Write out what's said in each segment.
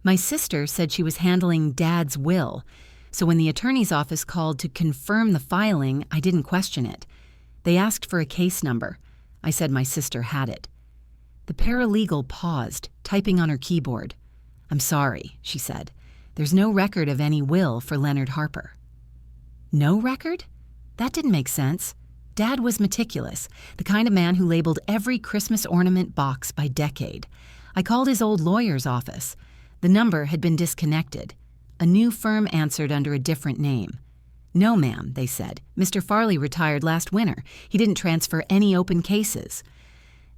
My sister said she was handling Dad's will, so when the attorney's office called to confirm the filing, I didn't question it. They asked for a case number. I said my sister had it. The paralegal paused, typing on her keyboard. "I'm sorry," she said. "There's no record of any will for Leonard Harper." No record? That didn't make sense. Dad was meticulous, the kind of man who labeled every Christmas ornament box by decade. I called his old lawyer's office. The number had been disconnected. A new firm answered under a different name. "No, ma'am," they said. "Mr. Farley retired last winter. He didn't transfer any open cases."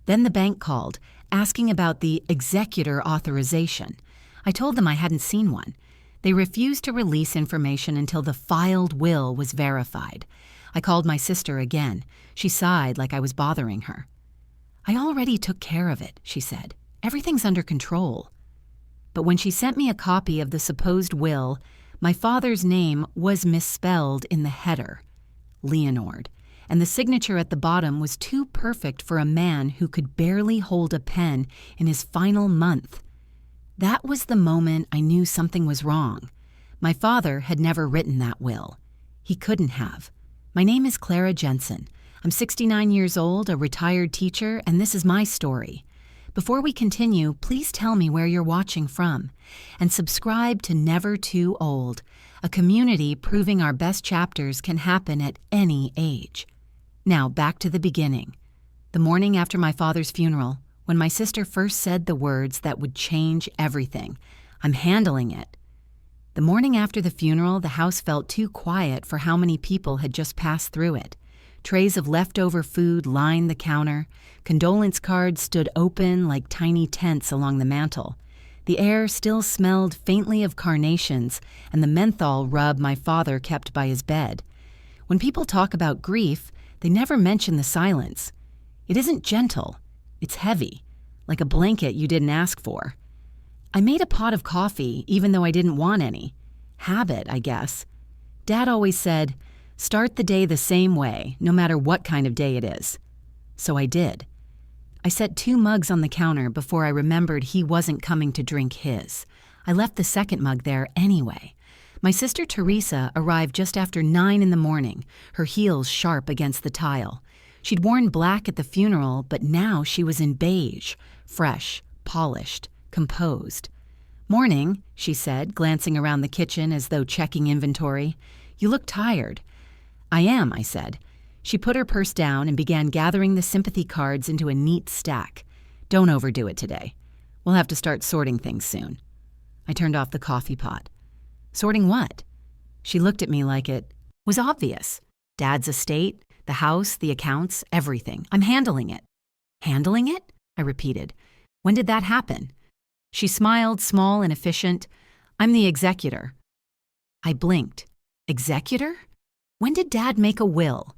Then the bank called, asking about the executor authorization. I told them I hadn't seen one. They refused to release information until the filed will was verified. I called my sister again. She sighed like I was bothering her. "I already took care of it," she said. "Everything's under control." But when she sent me a copy of the supposed will, my father's name was misspelled in the header, Leonard, and the signature at the bottom was too perfect for a man who could barely hold a pen in his final month. That was the moment I knew something was wrong. My father had never written that will. He couldn't have. My name is Clara Jensen. I'm 69 years old, a retired teacher, and this is my story. Before we continue, please tell me where you're watching from. And subscribe to Never Too Old, a community proving our best chapters can happen at any age. Now, back to the beginning. The morning after my father's funeral, when my sister first said the words that would change everything, "I'm handling it." The morning after the funeral, the house felt too quiet for how many people had just passed through it. Trays of leftover food lined the counter. Condolence cards stood open like tiny tents along the mantel. The air still smelled faintly of carnations and the menthol rub my father kept by his bed. When people talk about grief, they never mention the silence. It isn't gentle. It's heavy, like a blanket you didn't ask for. I made a pot of coffee, even though I didn't want any. Habit, I guess. Dad always said, "Start the day the same way, no matter what kind of day it is." So I did. I set 2 mugs on the counter before I remembered he wasn't coming to drink his. I left the second mug there anyway. My sister Teresa arrived just after 9 in the morning, her heels sharp against the tile. She'd worn black at the funeral, but now she was in beige, fresh, polished, composed. "Morning," she said, glancing around the kitchen as though checking inventory. "You look tired." "I am," I said. She put her purse down and began gathering the sympathy cards into a neat stack. "Don't overdo it today. We'll have to start sorting things soon." I turned off the coffee pot. "Sorting what?" She looked at me like it was obvious. Dad's estate, the house, the accounts, everything. "I'm handling it." "Handling it?" I repeated. "When did that happen?" She smiled, small and efficient. "I'm the executor." I blinked. "Executor? When did Dad make a will?"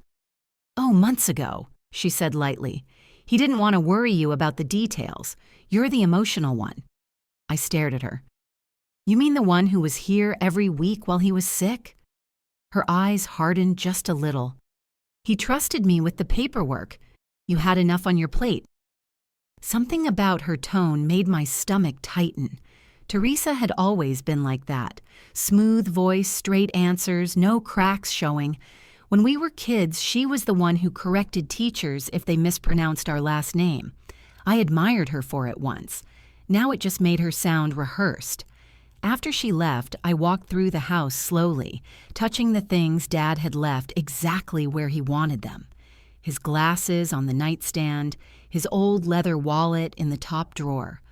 "Oh, months ago," she said lightly. "He didn't want to worry you about the details. You're the emotional one." I stared at her. "You mean the one who was here every week while he was sick?" Her eyes hardened just a little. "He trusted me with the paperwork. You had enough on your plate." Something about her tone made my stomach tighten. Teresa had always been like that. Smooth voice, straight answers, no cracks showing. When we were kids, she was the one who corrected teachers if they mispronounced our last name. I admired her for it once. Now it just made her sound rehearsed. After she left, I walked through the house slowly, touching the things Dad had left exactly where he wanted them. His glasses on the nightstand, his old leather wallet in the top drawer.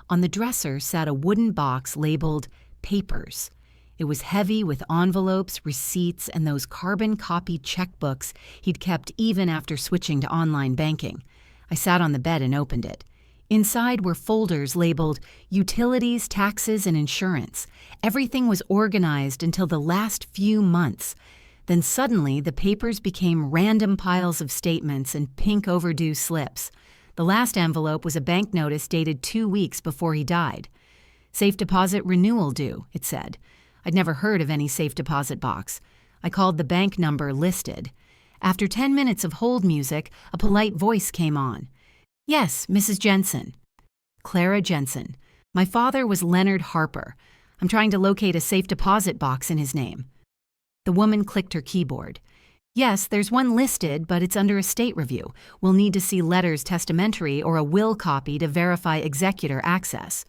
On the dresser sat a wooden box labeled papers. It was heavy with envelopes, receipts, and those carbon-copied checkbooks he'd kept even after switching to online banking. I sat on the bed and opened it. Inside were folders labeled utilities, taxes, and insurance. Everything was organized until the last few months. Then suddenly, the papers became random piles of statements and pink overdue slips. The last envelope was a bank notice dated 2 weeks before he died. "Safe deposit renewal due," it said. I'd never heard of any safe deposit box. I called the bank number listed. After 10 minutes of hold music, a polite voice came on. "Yes, Mrs. Jensen." "Clara Jensen. My father was Leonard Harper. I'm trying to locate a safe deposit box in his name. The woman clicked her keyboard. Yes, there's one listed, but it's under estate review. We'll need to see letters testamentary or a will copy to verify executor access.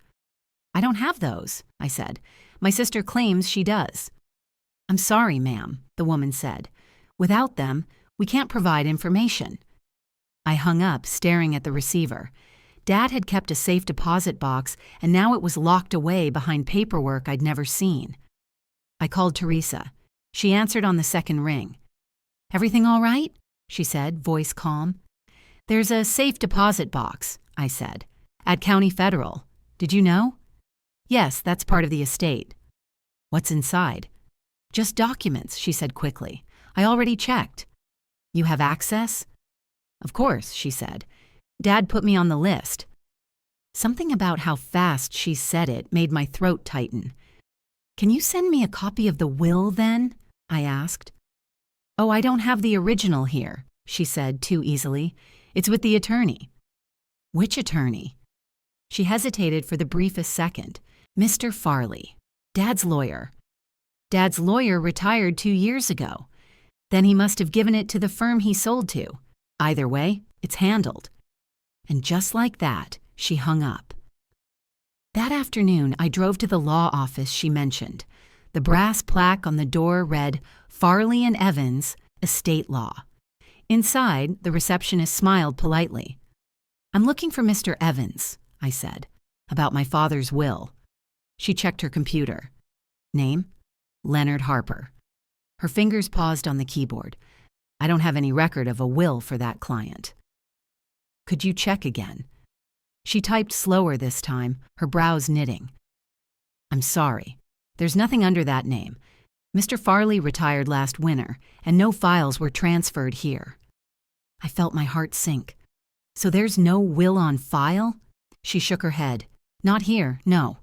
I don't have those, I said. My sister claims she does. I'm sorry, ma'am, the woman said. Without them, we can't provide information. I hung up, staring at the receiver. Dad had kept a safe deposit box, and now it was locked away behind paperwork I'd never seen. I called Teresa. She answered on the second ring. Everything all right? She said, voice calm. There's a safe deposit box, I said, at County Federal. Did you know? Yes, that's part of the estate. What's inside? Just documents, she said quickly. I already checked. You have access? Of course, she said. Dad put me on the list. Something about how fast she said it made my throat tighten. Can you send me a copy of the will, then? I asked. Oh, I don't have the original here, she said too easily. It's with the attorney. Which attorney? She hesitated for the briefest second. Mr. Farley, Dad's lawyer. Dad's lawyer retired 2 years ago. Then he must have given it to the firm he sold to. Either way, it's handled. And just like that, she hung up. That afternoon, I drove to the law office she mentioned. The brass plaque on the door read, Farley and Evans, Estate Law. Inside, the receptionist smiled politely. I'm looking for Mr. Evans, I said, about my father's will. She checked her computer. Name? Leonard Harper. Her fingers paused on the keyboard. I don't have any record of a will for that client. Could you check again? She typed slower this time, her brows knitting. I'm sorry. There's nothing under that name. Mr. Farley retired last winter, and no files were transferred here. I felt my heart sink. So there's no will on file? She shook her head. Not here, no.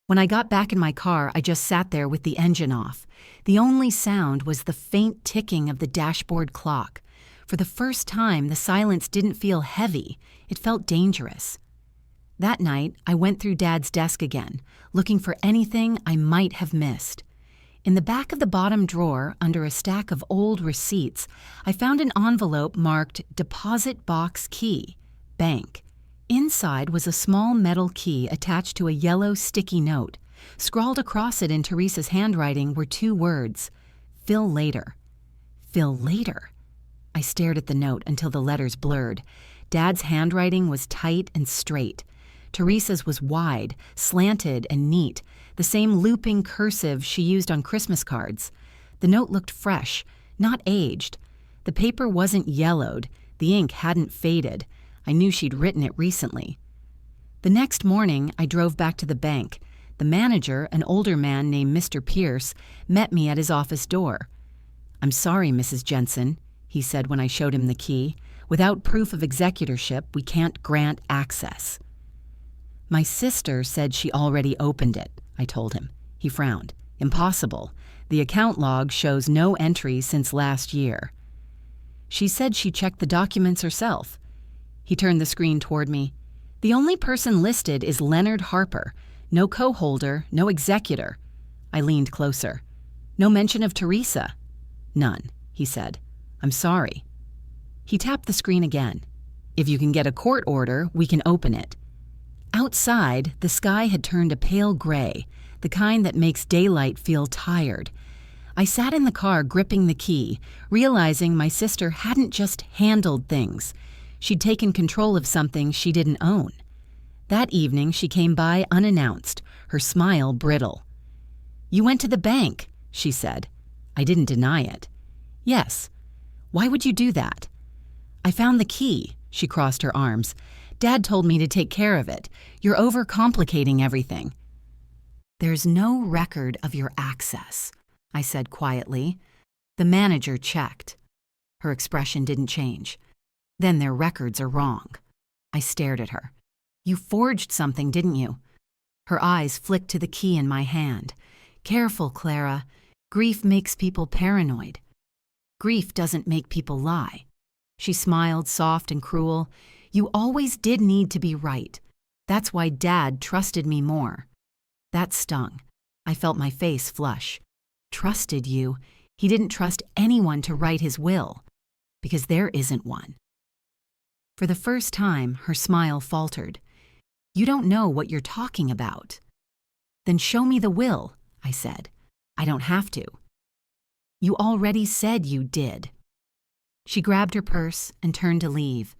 When I got back in my car, I just sat there with the engine off. The only sound was the faint ticking of the dashboard clock. For the first time, the silence didn't feel heavy. It felt dangerous. That night, I went through Dad's desk again, looking for anything I might have missed. In the back of the bottom drawer, under a stack of old receipts, I found an envelope marked Deposit Box Key, Bank. Inside was a small metal key attached to a yellow sticky note. Scrawled across it in Teresa's handwriting were 2 words, Fill later. Fill later. I stared at the note until the letters blurred. Dad's handwriting was tight and straight. Teresa's was wide, slanted, and neat, the same looping cursive she used on Christmas cards. The note looked fresh, not aged. The paper wasn't yellowed. The ink hadn't faded. I knew she'd written it recently. The next morning, I drove back to the bank. The manager, an older man named Mr. Pierce, met me at his office door. I'm sorry, Mrs. Jensen, he said when I showed him the key. Without proof of executorship, we can't grant access. My sister said she already opened it, I told him. He frowned. Impossible. The account log shows no entries since last year. She said she checked the documents herself. He turned the screen toward me. The only person listed is Leonard Harper. No co-holder, no executor. I leaned closer. No mention of Teresa. None, he said. I'm sorry. He tapped the screen again. If you can get a court order, we can open it. Outside, the sky had turned a pale gray, the kind that makes daylight feel tired. I sat in the car gripping the key, realizing my sister hadn't just handled things. She'd taken control of something she didn't own. That evening, she came by unannounced, her smile brittle. You went to the bank, she said. I didn't deny it. Yes. Why would you do that? I found the key, she crossed her arms. Dad told me to take care of it. You're overcomplicating everything. There's no record of your access, I said quietly. The manager checked. Her expression didn't change. Then their records are wrong. I stared at her. You forged something, didn't you? Her eyes flicked to the key in my hand. Careful, Clara. Grief makes people paranoid. Grief doesn't make people lie. She smiled, soft and cruel. You always did need to be right. That's why Dad trusted me more. That stung. I felt my face flush. Trusted you? He didn't trust anyone to write his will, because there isn't one. For the first time, her smile faltered. You don't know what you're talking about. Then show me the will, I said. I don't have to. You already said you did. She grabbed her purse and turned to leave.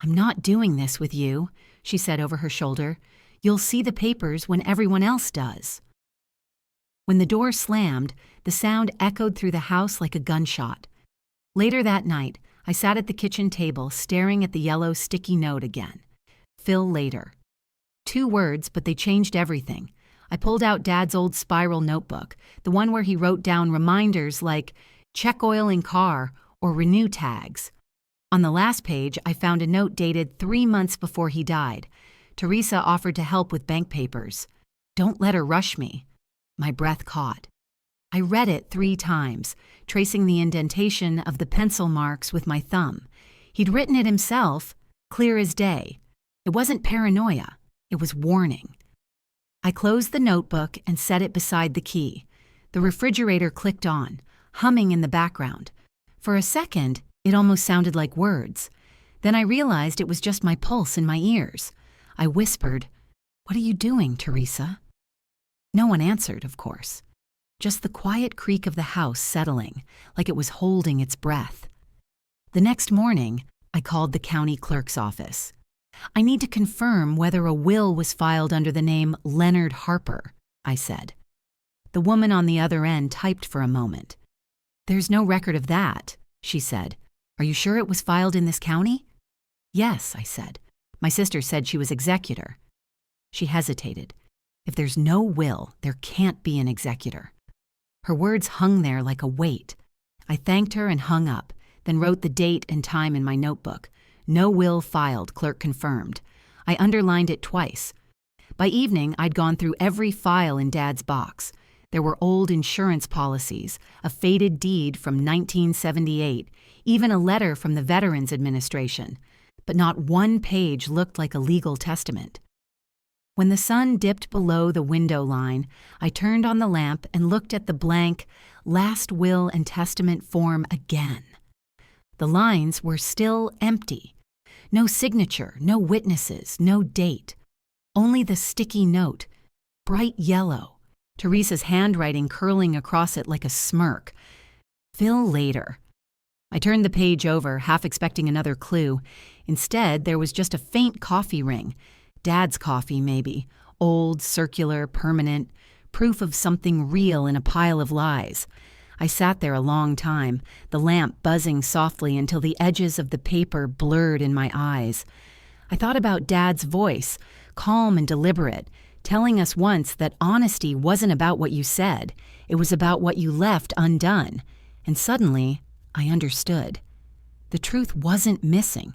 I'm not doing this with you, she said over her shoulder. You'll see the papers when everyone else does. When the door slammed, the sound echoed through the house like a gunshot. Later that night, I sat at the kitchen table staring at the yellow sticky note again. Phil later. 2 words, but they changed everything. I pulled out Dad's old spiral notebook, the one where he wrote down reminders like check oil in car or renew tags. On the last page, I found a note dated 3 months before he died. Teresa offered to help with bank papers. Don't let her rush me. My breath caught. I read it 3 times, tracing the indentation of the pencil marks with my thumb. He'd written it himself, clear as day. It wasn't paranoia, it was warning. I closed the notebook and set it beside the key. The refrigerator clicked on, humming in the background. For a second, it almost sounded like words. Then I realized it was just my pulse in my ears. I whispered, "What are you doing, Teresa?" No one answered, of course. Just the quiet creak of the house settling, like it was holding its breath. The next morning, I called the county clerk's office. I need to confirm whether a will was filed under the name Leonard Harper, I said. The woman on the other end typed for a moment. There's no record of that, she said. Are you sure it was filed in this county? Yes, I said. My sister said she was executor. She hesitated. If there's no will, there can't be an executor. Her words hung there like a weight. I thanked her and hung up, then wrote the date and time in my notebook. No will filed, clerk confirmed. I underlined it twice. By evening, I'd gone through every file in Dad's box. There were old insurance policies, a faded deed from 1978, even a letter from the Veterans Administration. But not one page looked like a legal testament. When the sun dipped below the window line, I turned on the lamp and looked at the blank last will and testament form again. The lines were still empty. No signature, no witnesses, no date. Only the sticky note, bright yellow, Teresa's handwriting curling across it like a smirk. Phil later. I turned the page over, half expecting another clue. Instead, there was just a faint coffee ring. Dad's coffee, maybe. Old, circular, permanent. Proof of something real in a pile of lies. I sat there a long time, the lamp buzzing softly until the edges of the paper blurred in my eyes. I thought about Dad's voice, calm and deliberate, telling us once that honesty wasn't about what you said, it was about what you left undone. And suddenly, I understood. The truth wasn't missing.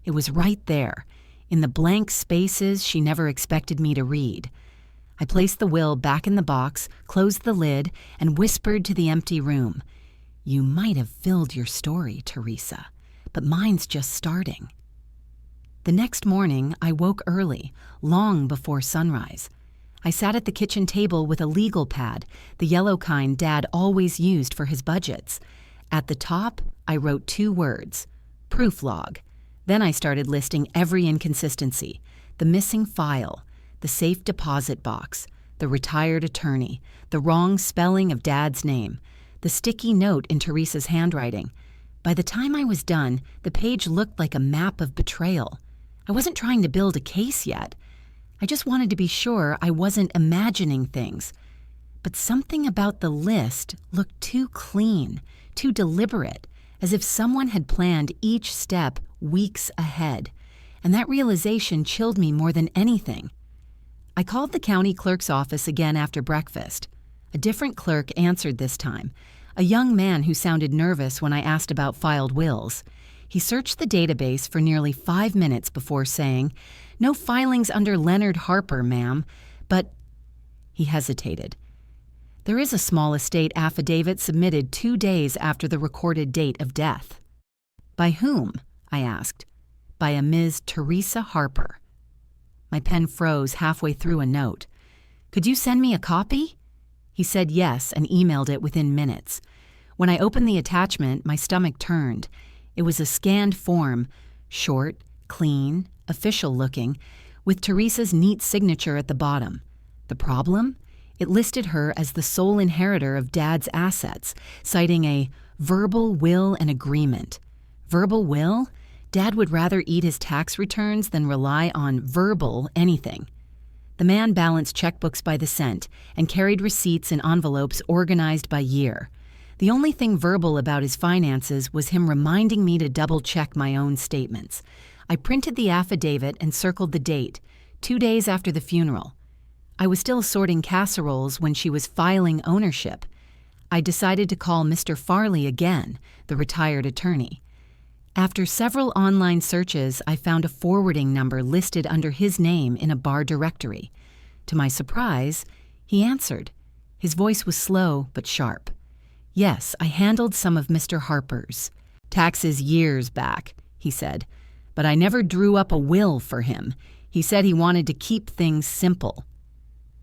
It was right there, in the blank spaces she never expected me to read. I placed the will back in the box, closed the lid, and whispered to the empty room. You might have filled your story, Teresa, but mine's just starting. The next morning, I woke early, long before sunrise. I sat at the kitchen table with a legal pad, the yellow kind Dad always used for his budgets. At the top, I wrote 2 words, proof log. Then I started listing every inconsistency, the missing file, the safe deposit box, the retired attorney, the wrong spelling of Dad's name, the sticky note in Teresa's handwriting. By the time I was done, the page looked like a map of betrayal. I wasn't trying to build a case yet. I just wanted to be sure I wasn't imagining things. But something about the list looked too clean, too deliberate, as if someone had planned each step weeks ahead. And that realization chilled me more than anything. I called the county clerk's office again after breakfast. A different clerk answered this time, a young man who sounded nervous when I asked about filed wills. He searched the database for nearly 5 minutes before saying, "No filings under Leonard Harper, ma'am, but—" He hesitated. "There is a small estate affidavit submitted 2 days after the recorded date of death." "By whom?" I asked. "By a Ms. Teresa Harper." My pen froze halfway through a note. "Could you send me a copy?" He said yes and emailed it within minutes. When I opened the attachment, my stomach turned. It was a scanned form, short, clean, official-looking, with Teresa's neat signature at the bottom. The problem? It listed her as the sole inheritor of Dad's assets, citing a verbal will and agreement. Verbal will? Dad would rather eat his tax returns than rely on verbal anything. The man balanced checkbooks by the cent and carried receipts in envelopes organized by year. The only thing verbal about his finances was him reminding me to double-check my own statements. I printed the affidavit and circled the date, 2 days after the funeral. I was still sorting casseroles when she was filing ownership. I decided to call Mr. Farley again, the retired attorney. After several online searches, I found a forwarding number listed under his name in a bar directory. To my surprise, he answered. His voice was slow but sharp. "Yes, I handled some of Mr. Harper's taxes years back," he said, "but I never drew up a will for him. He said he wanted to keep things simple."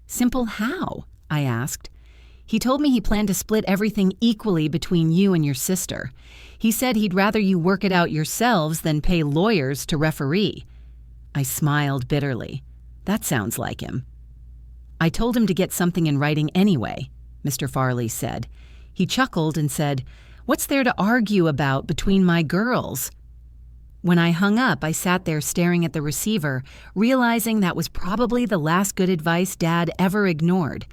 "Simple how?" I asked. "He told me he planned to split everything equally between you and your sister. He said he'd rather you work it out yourselves than pay lawyers to referee." I smiled bitterly. That sounds like him. "I told him to get something in writing anyway," Mr. Farley said. He chuckled and said, "What's there to argue about between my girls?" When I hung up, I sat there staring at the receiver, realizing that was probably the last good advice Dad ever ignored.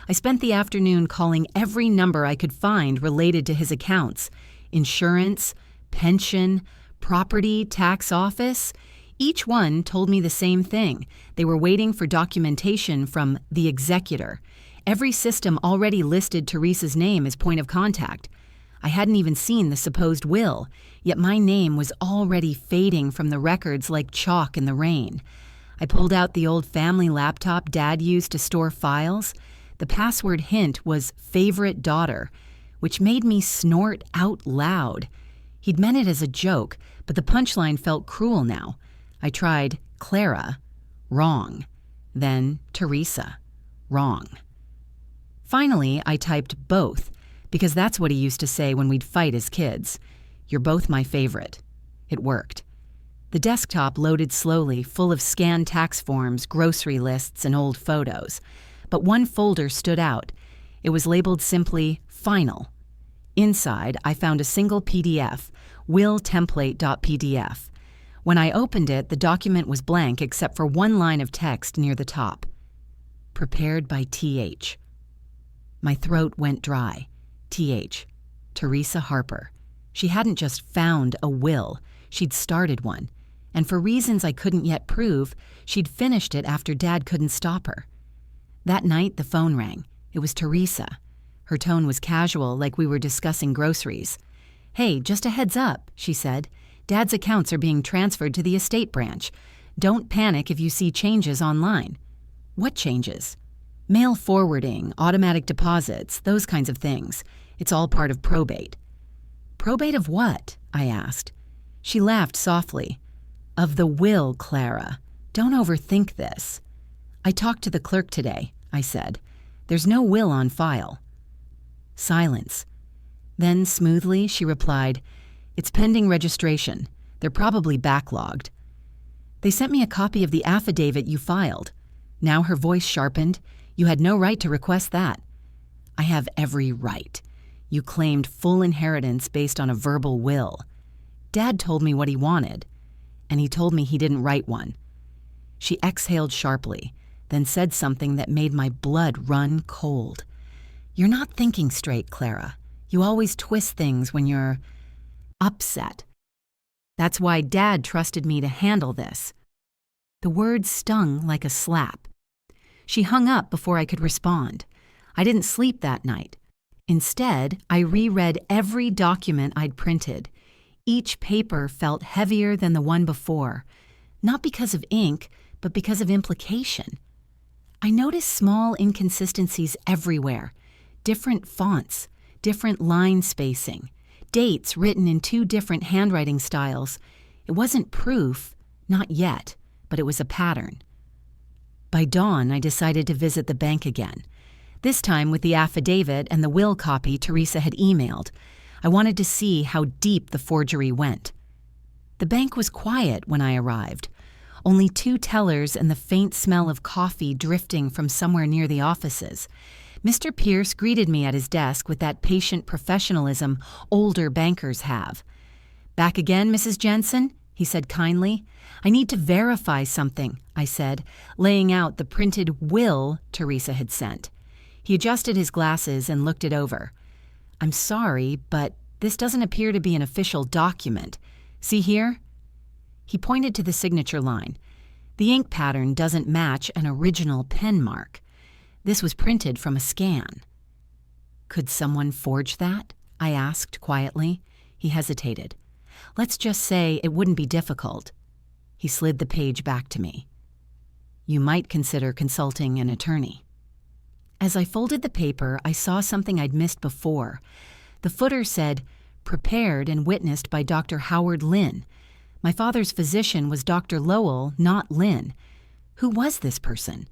I spent the afternoon calling every number I could find related to his accounts. Insurance, pension, property, tax office. Each one told me the same thing. They were waiting for documentation from the executor. Every system already listed Teresa's name as point of contact. I hadn't even seen the supposed will, yet my name was already fading from the records like chalk in the rain. I pulled out the old family laptop Dad used to store files. The password hint was favorite daughter, which made me snort out loud. He'd meant it as a joke, but the punchline felt cruel now. I tried Clara, wrong. Then Teresa, wrong. Finally, I typed both, because that's what he used to say when we'd fight as kids. "You're both my favorite." It worked. The desktop loaded slowly, full of scanned tax forms, grocery lists, and old photos. But one folder stood out. It was labeled simply Final. Inside, I found a single PDF, willtemplate.pdf. When I opened it, the document was blank except for one line of text near the top. Prepared by T.H. My throat went dry. T.H. Teresa Harper. She hadn't just found a will, she'd started one. And for reasons I couldn't yet prove, she'd finished it after Dad couldn't stop her. That night, the phone rang. It was Teresa. Her tone was casual, like we were discussing groceries. "Hey, just a heads up," she said. "Dad's accounts are being transferred to the estate branch. Don't panic if you see changes online." "What changes?" "Mail forwarding, automatic deposits, those kinds of things. It's all part of probate." "Probate of what?" I asked. She laughed softly. "Of the will, Clara. Don't overthink this." "I talked to the clerk today," I said. "There's no will on file." Silence. Then, smoothly, she replied, "It's pending registration. They're probably backlogged." "They sent me a copy of the affidavit you filed." Now her voice sharpened. "You had no right to request that." "I have every right. You claimed full inheritance based on a verbal will. Dad told me what he wanted, and he told me he didn't write one." She exhaled sharply, then said something that made my blood run cold. "You're not thinking straight, Clara. You always twist things when you're upset. That's why Dad trusted me to handle this." The words stung like a slap. She hung up before I could respond. I didn't sleep that night. Instead, I reread every document I'd printed. Each paper felt heavier than the one before, not because of ink, but because of implication. I noticed small inconsistencies everywhere. Different fonts, different line spacing, dates written in 2 different handwriting styles. It wasn't proof, not yet, but it was a pattern. By dawn, I decided to visit the bank again. This time with the affidavit and the will copy Teresa had emailed. I wanted to see how deep the forgery went. The bank was quiet when I arrived. Only 2 tellers and the faint smell of coffee drifting from somewhere near the offices. Mr. Pierce greeted me at his desk with that patient professionalism older bankers have. "Back again, Mrs. Jensen?" he said kindly. "I need to verify something," I said, laying out the printed will Teresa had sent. He adjusted his glasses and looked it over. "I'm sorry, but this doesn't appear to be an official document. See here?" He pointed to the signature line. "The ink pattern doesn't match an original pen mark. This was printed from a scan." "Could someone forge that?" I asked quietly. He hesitated. "Let's just say it wouldn't be difficult." He slid the page back to me. "You might consider consulting an attorney." As I folded the paper, I saw something I'd missed before. The footer said, "Prepared and witnessed by Dr. Howard Lynn." My father's physician was Dr. Lowell, not Lynn. Who was this person?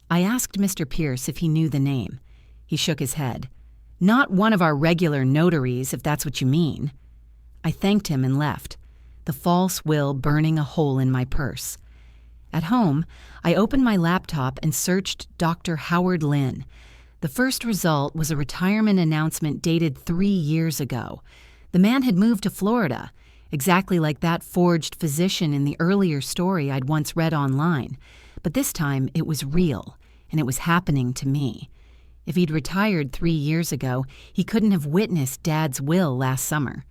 I asked Mr. Pierce if he knew the name. He shook his head. "Not one of our regular notaries, if that's what you mean." I thanked him and left, the false will burning a hole in my purse. At home, I opened my laptop and searched Dr. Howard Lynn. The first result was a retirement announcement dated 3 years ago. The man had moved to Florida, exactly like that forged physician in the earlier story I'd once read online. But this time it was real, and it was happening to me. If he'd retired 3 years ago, he couldn't have witnessed Dad's will last summer.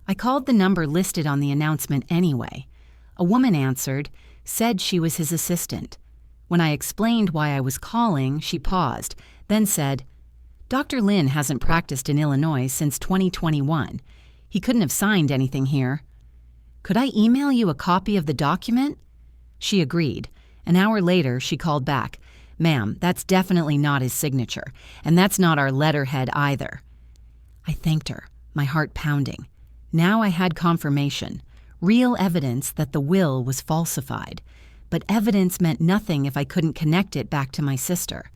I called the number listed on the announcement anyway. A woman answered, said she was his assistant. When I explained why I was calling, she paused, then said, "Dr. Lynn hasn't practiced in Illinois since 2021. He couldn't have signed anything here." "Could I email you a copy of the document?" She agreed. An hour later, she called back, "Ma'am, that's definitely not his signature, and that's not our letterhead either." I thanked her, my heart pounding. Now I had confirmation, real evidence that the will was falsified, but evidence meant nothing if I couldn't connect it back to my sister.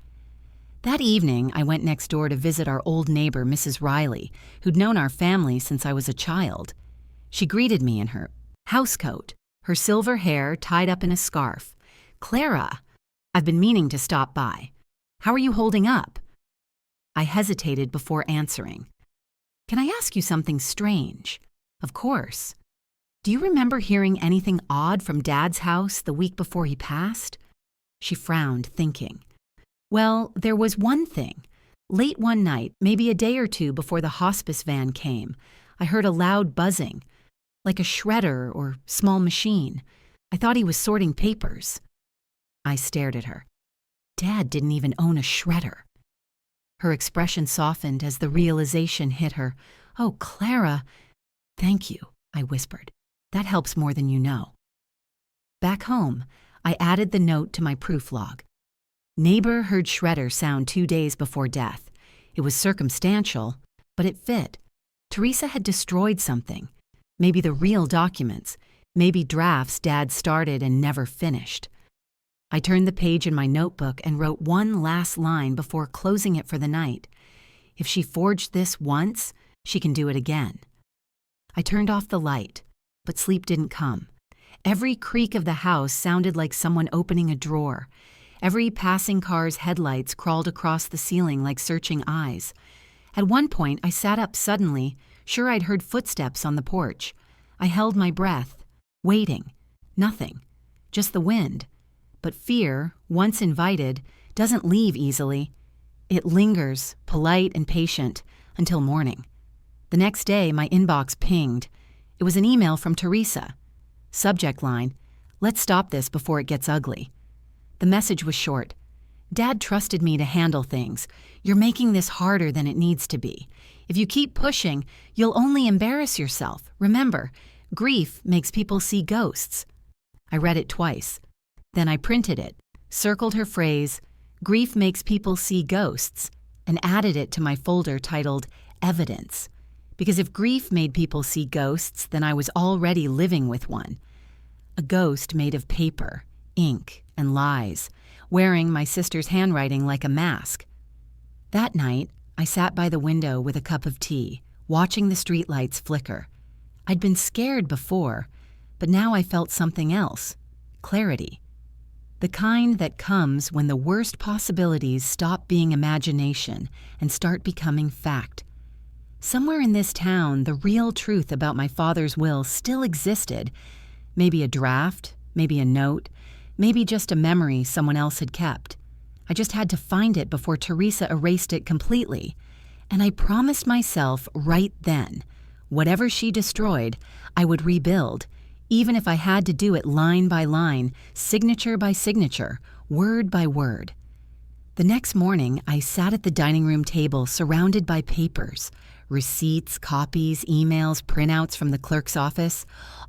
That evening, I went next door to visit our old neighbor, Mrs. Riley, who'd known our family since I was a child. She greeted me in her housecoat, her silver hair tied up in a scarf. "Clara, I've been meaning to stop by. How are you holding up?" I hesitated before answering. "Can I ask you something strange?" "Of course." "Do you remember hearing anything odd from Dad's house the week before he passed?" She frowned, thinking. "Well, there was one thing. Late one night, maybe a day or two before the hospice van came, I heard a loud buzzing, like a shredder or small machine. I thought he was sorting papers." I stared at her. Dad didn't even own a shredder. Her expression softened as the realization hit her. "Oh, Clara." "Thank you," I whispered. "That helps more than you know." Back home, I added the note to my proof log. Neighbor heard shredder sound 2 days before death. It was circumstantial, but it fit. Teresa had destroyed something. Maybe the real documents. Maybe drafts Dad started and never finished. I turned the page in my notebook and wrote one last line before closing it for the night. If she forged this once, she can do it again. I turned off the light, but sleep didn't come. Every creak of the house sounded like someone opening a drawer. Every passing car's headlights crawled across the ceiling like searching eyes. At one point, I sat up suddenly, sure I'd heard footsteps on the porch. I held my breath, waiting. Nothing. Just the wind. But fear, once invited, doesn't leave easily. It lingers, polite and patient, until morning. The next day, my inbox pinged. It was an email from Teresa. Subject line, "Let's stop this before it gets ugly." The message was short. "Dad trusted me to handle things. You're making this harder than it needs to be. If you keep pushing, you'll only embarrass yourself. Remember, grief makes people see ghosts." I read it twice. Then I printed it, circled her phrase, "Grief makes people see ghosts," and added it to my folder titled Evidence. Because if grief made people see ghosts, then I was already living with one. A ghost made of paper, ink, and lies. wearing my sister's handwriting like a mask. That night, I sat by the window with a cup of tea, watching the streetlights flicker. I'd been scared before, but now I felt something else: clarity. The kind that comes when the worst possibilities stop being imagination and start becoming fact. Somewhere in this town, the real truth about my father's will still existed. Maybe a draft, maybe a note, maybe just a memory someone else had kept. I just had to find it before Teresa erased it completely. And I promised myself right then, whatever she destroyed, I would rebuild, even if I had to do it line by line, signature by signature, word by word. The next morning, I sat at the dining room table surrounded by papers, receipts, copies, emails, printouts from the clerk's office,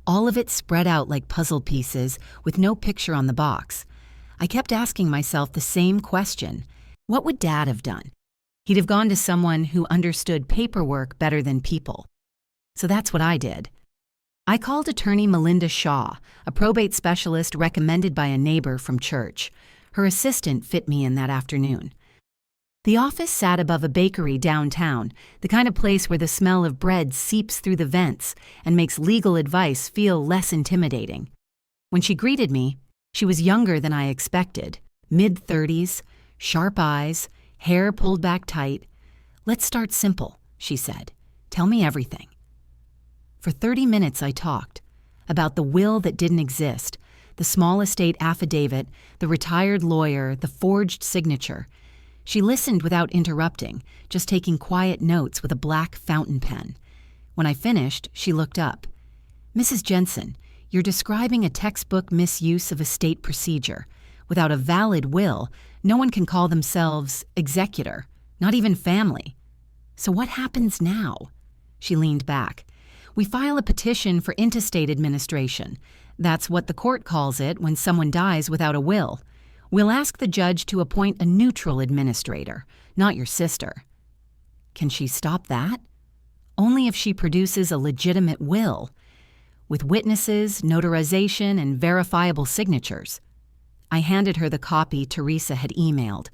all of it spread out like puzzle pieces with no picture on the box. I kept asking myself the same question: what would Dad have done? He'd have gone to someone who understood paperwork better than people. So that's what I did. I called attorney Melinda Shaw, a probate specialist recommended by a neighbor from church. Her assistant fit me in that afternoon. The office sat above a bakery downtown, the kind of place where the smell of bread seeps through the vents and makes legal advice feel less intimidating. When she greeted me, she was younger than I expected, mid-30s, sharp eyes, hair pulled back tight. "Let's start simple," she said. "Tell me everything." For 30 minutes I talked about the will that didn't exist, the small estate affidavit, the retired lawyer, the forged signature. She listened without interrupting, just taking quiet notes with a black fountain pen. When I finished, she looked up. "Mrs. Jensen, you're describing a textbook misuse of estate procedure. Without a valid will, no one can call themselves executor, not even family. So what happens now?" She leaned back. "We file a petition for intestate administration. That's what the court calls it when someone dies without a will. We'll ask the judge to appoint a neutral administrator, not your sister." Can she stop that? Only if she produces a legitimate will, with witnesses, notarization, and verifiable signatures. I handed her the copy Teresa had emailed.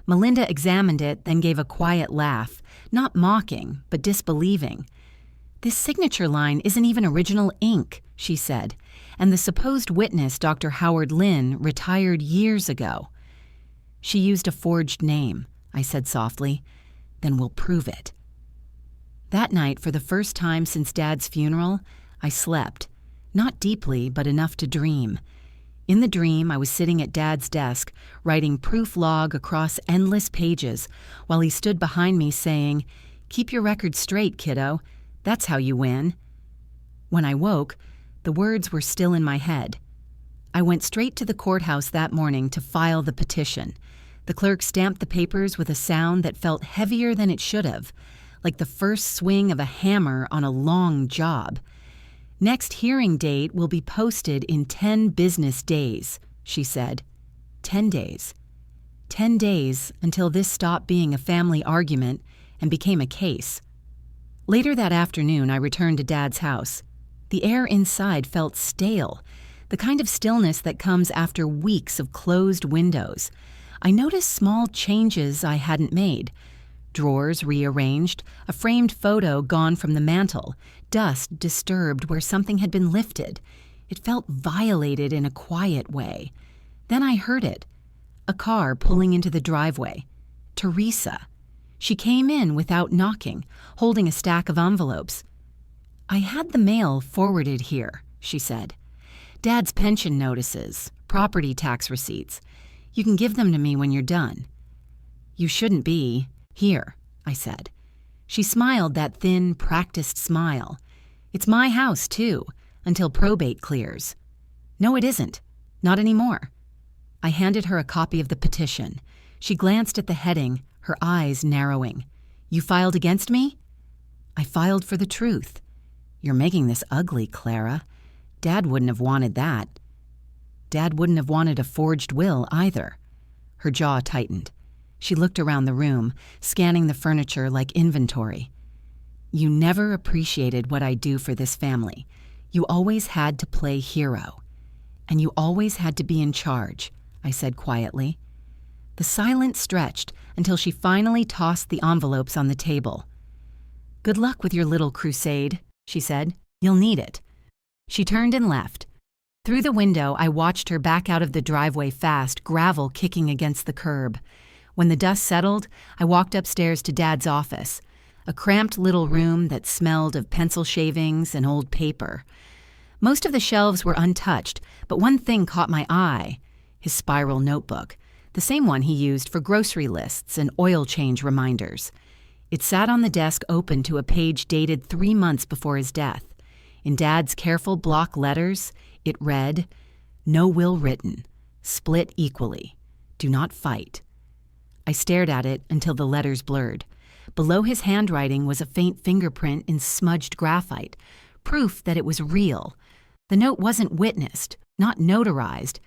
Melinda examined it, then gave a quiet laugh, not mocking, but disbelieving. "This signature line isn't even original ink," she said, "and the supposed witness, Dr. Howard Lynn, retired years ago." "She used a forged name," I said softly. "Then we'll prove it." That night, for the first time since Dad's funeral, I slept. Not deeply, but enough to dream. In the dream, I was sitting at Dad's desk, writing proof log across endless pages, while he stood behind me saying, "Keep your record straight, kiddo. That's how you win." When I woke, the words were still in my head. I went straight to the courthouse that morning to file the petition. The clerk stamped the papers with a sound that felt heavier than it should have, like the first swing of a hammer on a long job. "Next hearing date will be posted in 10 business days," she said. 10 days. 10 days until this stopped being a family argument and became a case. Later that afternoon, I returned to Dad's house. The air inside felt stale, the kind of stillness that comes after weeks of closed windows. I noticed small changes I hadn't made. Drawers rearranged, a framed photo gone from the mantel, dust disturbed where something had been lifted. It felt violated in a quiet way. Then I heard it. A car pulling into the driveway. Teresa. She came in without knocking, holding a stack of envelopes. "I had the mail forwarded here," she said. "Dad's pension notices, property tax receipts. You can give them to me when you're done." "You shouldn't be. Here," I said. She smiled that thin, practiced smile. "It's my house, too, until probate clears." "No, it isn't. Not anymore." I handed her a copy of the petition. She glanced at the heading, her eyes narrowing. "You filed against me?" "I filed for the truth." "You're making this ugly, Clara. Dad wouldn't have wanted that." "Dad wouldn't have wanted a forged will either." Her jaw tightened. She looked around the room, scanning the furniture like inventory. "You never appreciated what I do for this family. You always had to play hero. And you always had to be in charge," I said quietly. The silence stretched until she finally tossed the envelopes on the table. "Good luck with your little crusade," she said. "You'll need it." She turned and left. Through the window, I watched her back out of the driveway fast, gravel kicking against the curb. When the dust settled, I walked upstairs to Dad's office, a cramped little room that smelled of pencil shavings and old paper. Most of the shelves were untouched, but one thing caught my eye: his spiral notebook, the same one he used for grocery lists and oil change reminders. It sat on the desk open to a page dated 3 months before his death. In Dad's careful block letters, it read, "No will written. Split equally. Do not fight." I stared at it until the letters blurred. Below his handwriting was a faint fingerprint in smudged graphite, proof that it was real. The note wasn't witnessed, not notarized,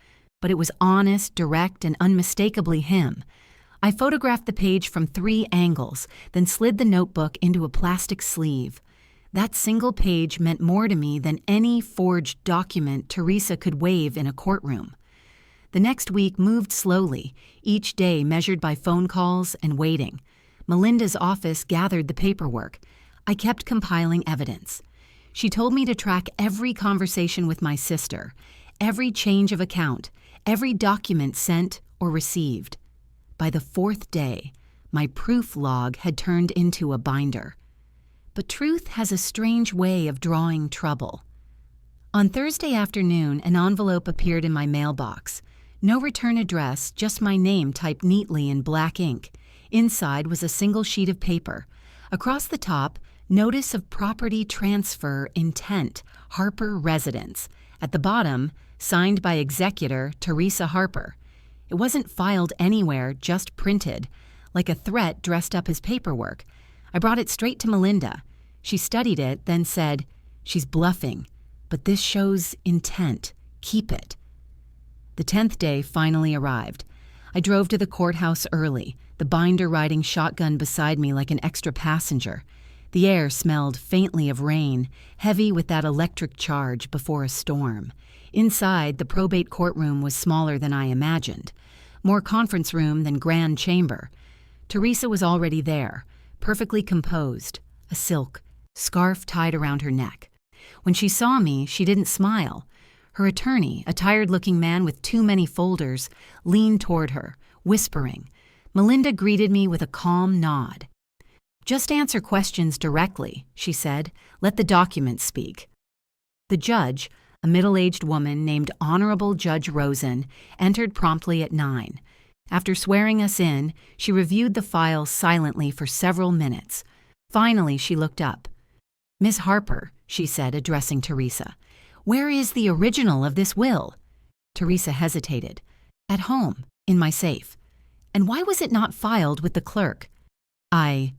but it was honest, direct, and unmistakably him. I photographed the page from 3 angles, then slid the notebook into a plastic sleeve. That single page meant more to me than any forged document Teresa could wave in a courtroom. The next week moved slowly, each day measured by phone calls and waiting. Melinda's office gathered the paperwork. I kept compiling evidence. She told me to track every conversation with my sister, every change of account, every document sent or received. By the 4th day, my proof log had turned into a binder. But truth has a strange way of drawing trouble. On Thursday afternoon, an envelope appeared in my mailbox. No return address, just my name typed neatly in black ink. Inside was a single sheet of paper. Across the top, notice of property transfer intent, Harper residence. At the bottom, signed by executor Teresa Harper. It wasn't filed anywhere, just printed, like a threat dressed up as paperwork. I brought it straight to Melinda. She studied it, then said, "She's bluffing, but this shows intent. Keep it." The 10th day finally arrived. I drove to the courthouse early, the binder riding shotgun beside me like an extra passenger. The air smelled faintly of rain, heavy with that electric charge before a storm. Inside, the probate courtroom was smaller than I imagined. More conference room than grand chamber. Teresa was already there, perfectly composed, a silk scarf tied around her neck. When she saw me, she didn't smile. Her attorney, a tired-looking man with too many folders, leaned toward her, whispering. Melinda greeted me with a calm nod. "Just answer questions directly," she said. "Let the documents speak." The judge, a middle-aged woman named Honorable Judge Rosen, entered promptly at 9. After swearing us in, she reviewed the files silently for several minutes. Finally, she looked up. "Miss Harper," she said, addressing Teresa, "where is the original of this will?" Teresa hesitated. "At home, in my safe." "And why was it not filed with the clerk?" I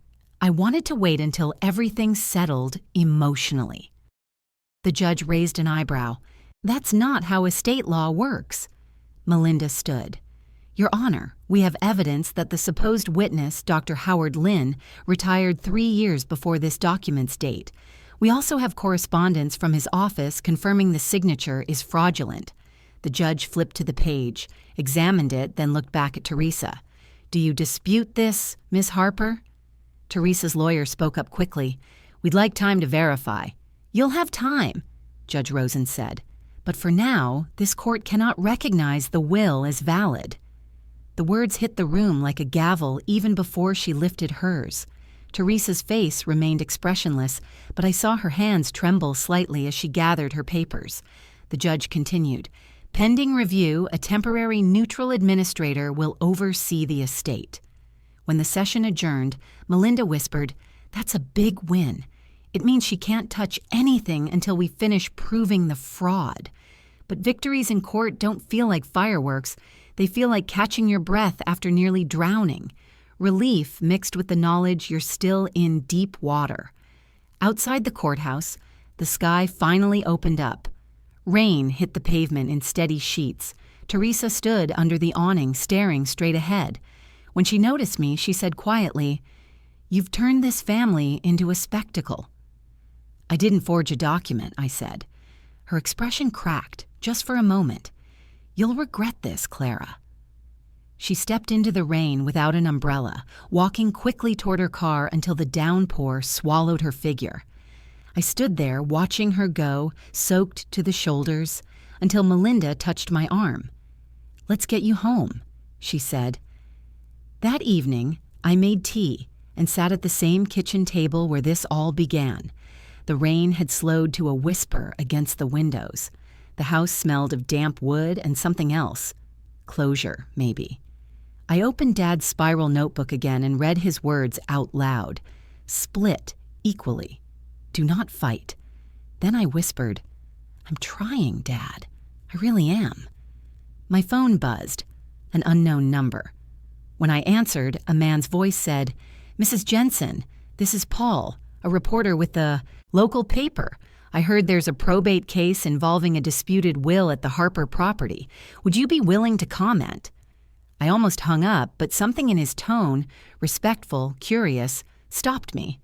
wanted to wait until everything settled emotionally." The judge raised an eyebrow. "That's not how estate law works." Melinda stood. "Your Honor, we have evidence that the supposed witness, Dr. Howard Lynn, retired 3 years before this document's date. We also have correspondence from his office confirming the signature is fraudulent." The judge flipped to the page, examined it, then looked back at Teresa. "Do you dispute this, Miss Harper?" Teresa's lawyer spoke up quickly. "We'd like time to verify." "You'll have time," Judge Rosen said. "But for now, this court cannot recognize the will as valid." The words hit the room like a gavel even before she lifted hers. Teresa's face remained expressionless, but I saw her hands tremble slightly as she gathered her papers. The judge continued, "Pending review, a temporary neutral administrator will oversee the estate." When the session adjourned, Melinda whispered, "That's a big win. It means she can't touch anything until we finish proving the fraud." But victories in court don't feel like fireworks. They feel like catching your breath after nearly drowning. Relief mixed with the knowledge you're still in deep water. Outside the courthouse, the sky finally opened up. Rain hit the pavement in steady sheets. Teresa stood under the awning, staring straight ahead. When she noticed me, she said quietly, "You've turned this family into a spectacle." "I didn't forge a document," I said. Her expression cracked, just for a moment. "You'll regret this, Clara." She stepped into the rain without an umbrella, walking quickly toward her car until the downpour swallowed her figure. I stood there watching her go, soaked to the shoulders, until Melinda touched my arm. "Let's get you home," she said. That evening, I made tea and sat at the same kitchen table where this all began. The rain had slowed to a whisper against the windows. The house smelled of damp wood and something else. Closure, maybe. I opened Dad's spiral notebook again and read his words out loud. Split equally. Do not fight. Then I whispered, "I'm trying, Dad. I really am." My phone buzzed. An unknown number. When I answered, a man's voice said, "Mrs. Jensen, this is Paul, a reporter with the local paper. I heard there's a probate case involving a disputed will at the Harper property. Would you be willing to comment?" I almost hung up, but something in his tone, respectful, curious, stopped me.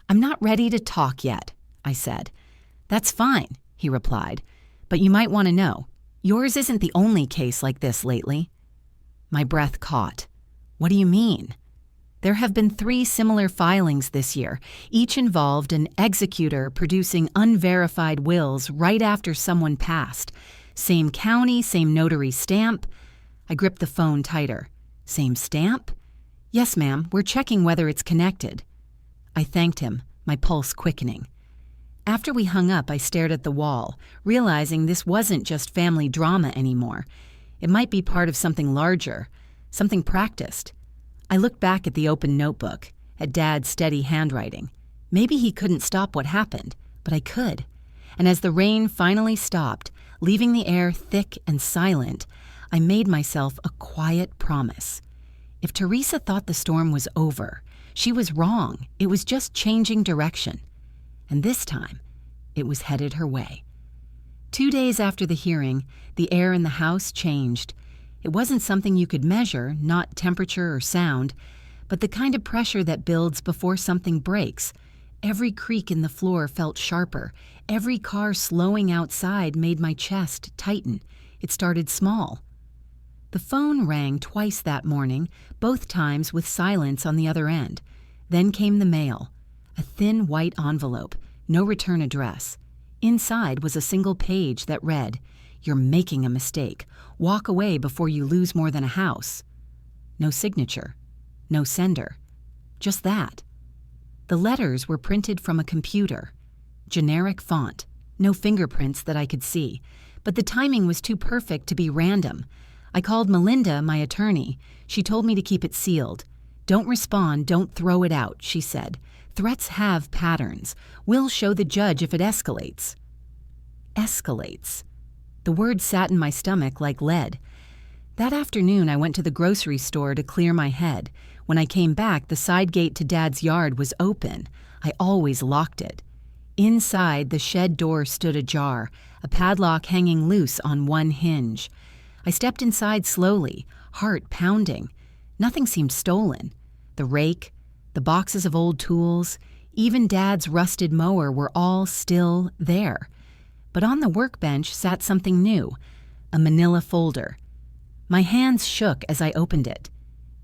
"I'm not ready to talk yet," I said. "That's fine," he replied, "but you might want to know. Yours isn't the only case like this lately." My breath caught. "What do you mean?" "There have been 3 similar filings this year. Each involved an executor producing unverified wills right after someone passed. Same county, same notary stamp." I gripped the phone tighter. "Same stamp?" "Yes, ma'am. We're checking whether it's connected." I thanked him, my pulse quickening. After we hung up, I stared at the wall, realizing this wasn't just family drama anymore. It might be part of something larger, something practiced. I looked back at the open notebook, at Dad's steady handwriting. Maybe he couldn't stop what happened, but I could. And as the rain finally stopped, leaving the air thick and silent, I made myself a quiet promise. If Teresa thought the storm was over, she was wrong. It was just changing direction. And this time, it was headed her way. 2 days after the hearing, the air in the house changed. It wasn't something you could measure, not temperature or sound, but the kind of pressure that builds before something breaks. Every creak in the floor felt sharper. Every car slowing outside made my chest tighten. It started small. The phone rang twice that morning, both times with silence on the other end. Then came the mail. A thin white envelope, no return address. Inside was a single page that read, "You're making a mistake. Walk away before you lose more than a house." No signature. No sender. Just that. The letters were printed from a computer. Generic font. No fingerprints that I could see. But the timing was too perfect to be random. I called Melinda, my attorney. She told me to keep it sealed. "Don't respond, don't throw it out," she said. "Threats have patterns. We'll show the judge if it escalates." Escalates. The word sat in my stomach like lead. That afternoon, I went to the grocery store to clear my head. When I came back, the side gate to Dad's yard was open. I always locked it. Inside, the shed door stood ajar, a padlock hanging loose on one hinge. I stepped inside slowly, heart pounding. Nothing seemed stolen. The rake, the boxes of old tools, even Dad's rusted mower were all still there. But on the workbench sat something new, a manila folder. My hands shook as I opened it.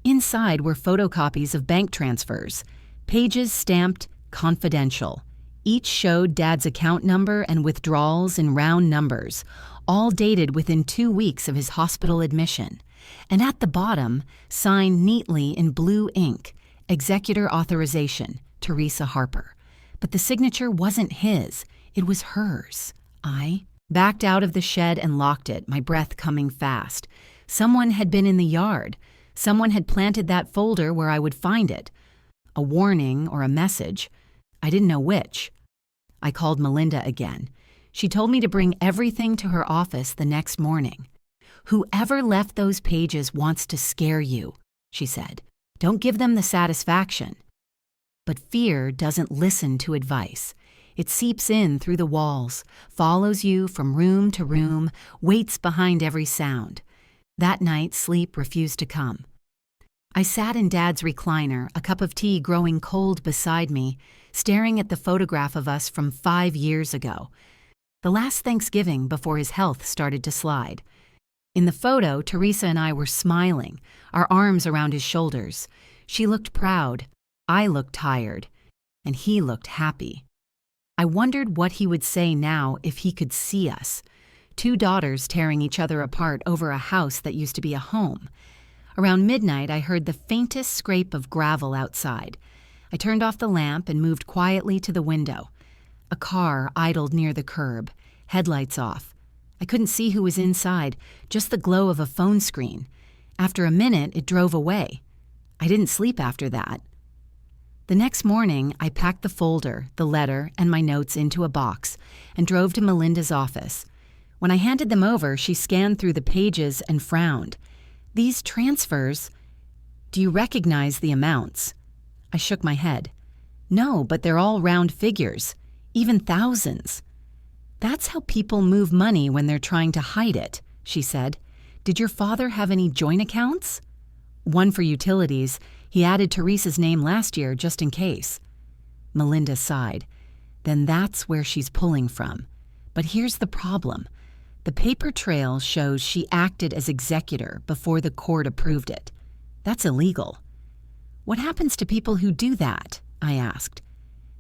Inside were photocopies of bank transfers, pages stamped confidential. Each showed Dad's account number and withdrawals in round numbers, all dated within 2 weeks of his hospital admission. And at the bottom, signed neatly in blue ink, Executor Authorization, Teresa Harper. But the signature wasn't his, it was hers. I backed out of the shed and locked it, my breath coming fast. Someone had been in the yard. Someone had planted that folder where I would find it. A warning or a message. I didn't know which. I called Melinda again. She told me to bring everything to her office the next morning. "Whoever left those pages wants to scare you," she said. "Don't give them the satisfaction." But fear doesn't listen to advice. It seeps in through the walls, follows you from room to room, waits behind every sound. That night, sleep refused to come. I sat in Dad's recliner, a cup of tea growing cold beside me, staring at the photograph of us from 5 years ago. The last Thanksgiving before his health started to slide. In the photo, Teresa and I were smiling, our arms around his shoulders. She looked proud, I looked tired, and he looked happy. I wondered what he would say now if he could see us. 2 daughters tearing each other apart over a house that used to be a home. Around midnight, I heard the faintest scrape of gravel outside. I turned off the lamp and moved quietly to the window. A car idled near the curb, headlights off. I couldn't see who was inside, just the glow of a phone screen. After a minute, it drove away. I didn't sleep after that. The next morning, I packed the folder, the letter, and my notes into a box and drove to Melinda's office. When I handed them over, she scanned through the pages and frowned. "These transfers, do you recognize the amounts?" I shook my head. "No, but they're all round figures, even thousands." "That's how people move money when they're trying to hide it," she said. "Did your father have any joint accounts?" "One for utilities. He added Teresa's name last year just in case." Melinda sighed. "Then that's where she's pulling from. But here's the problem. The paper trail shows she acted as executor before the court approved it. That's illegal." "What happens to people who do that?" I asked.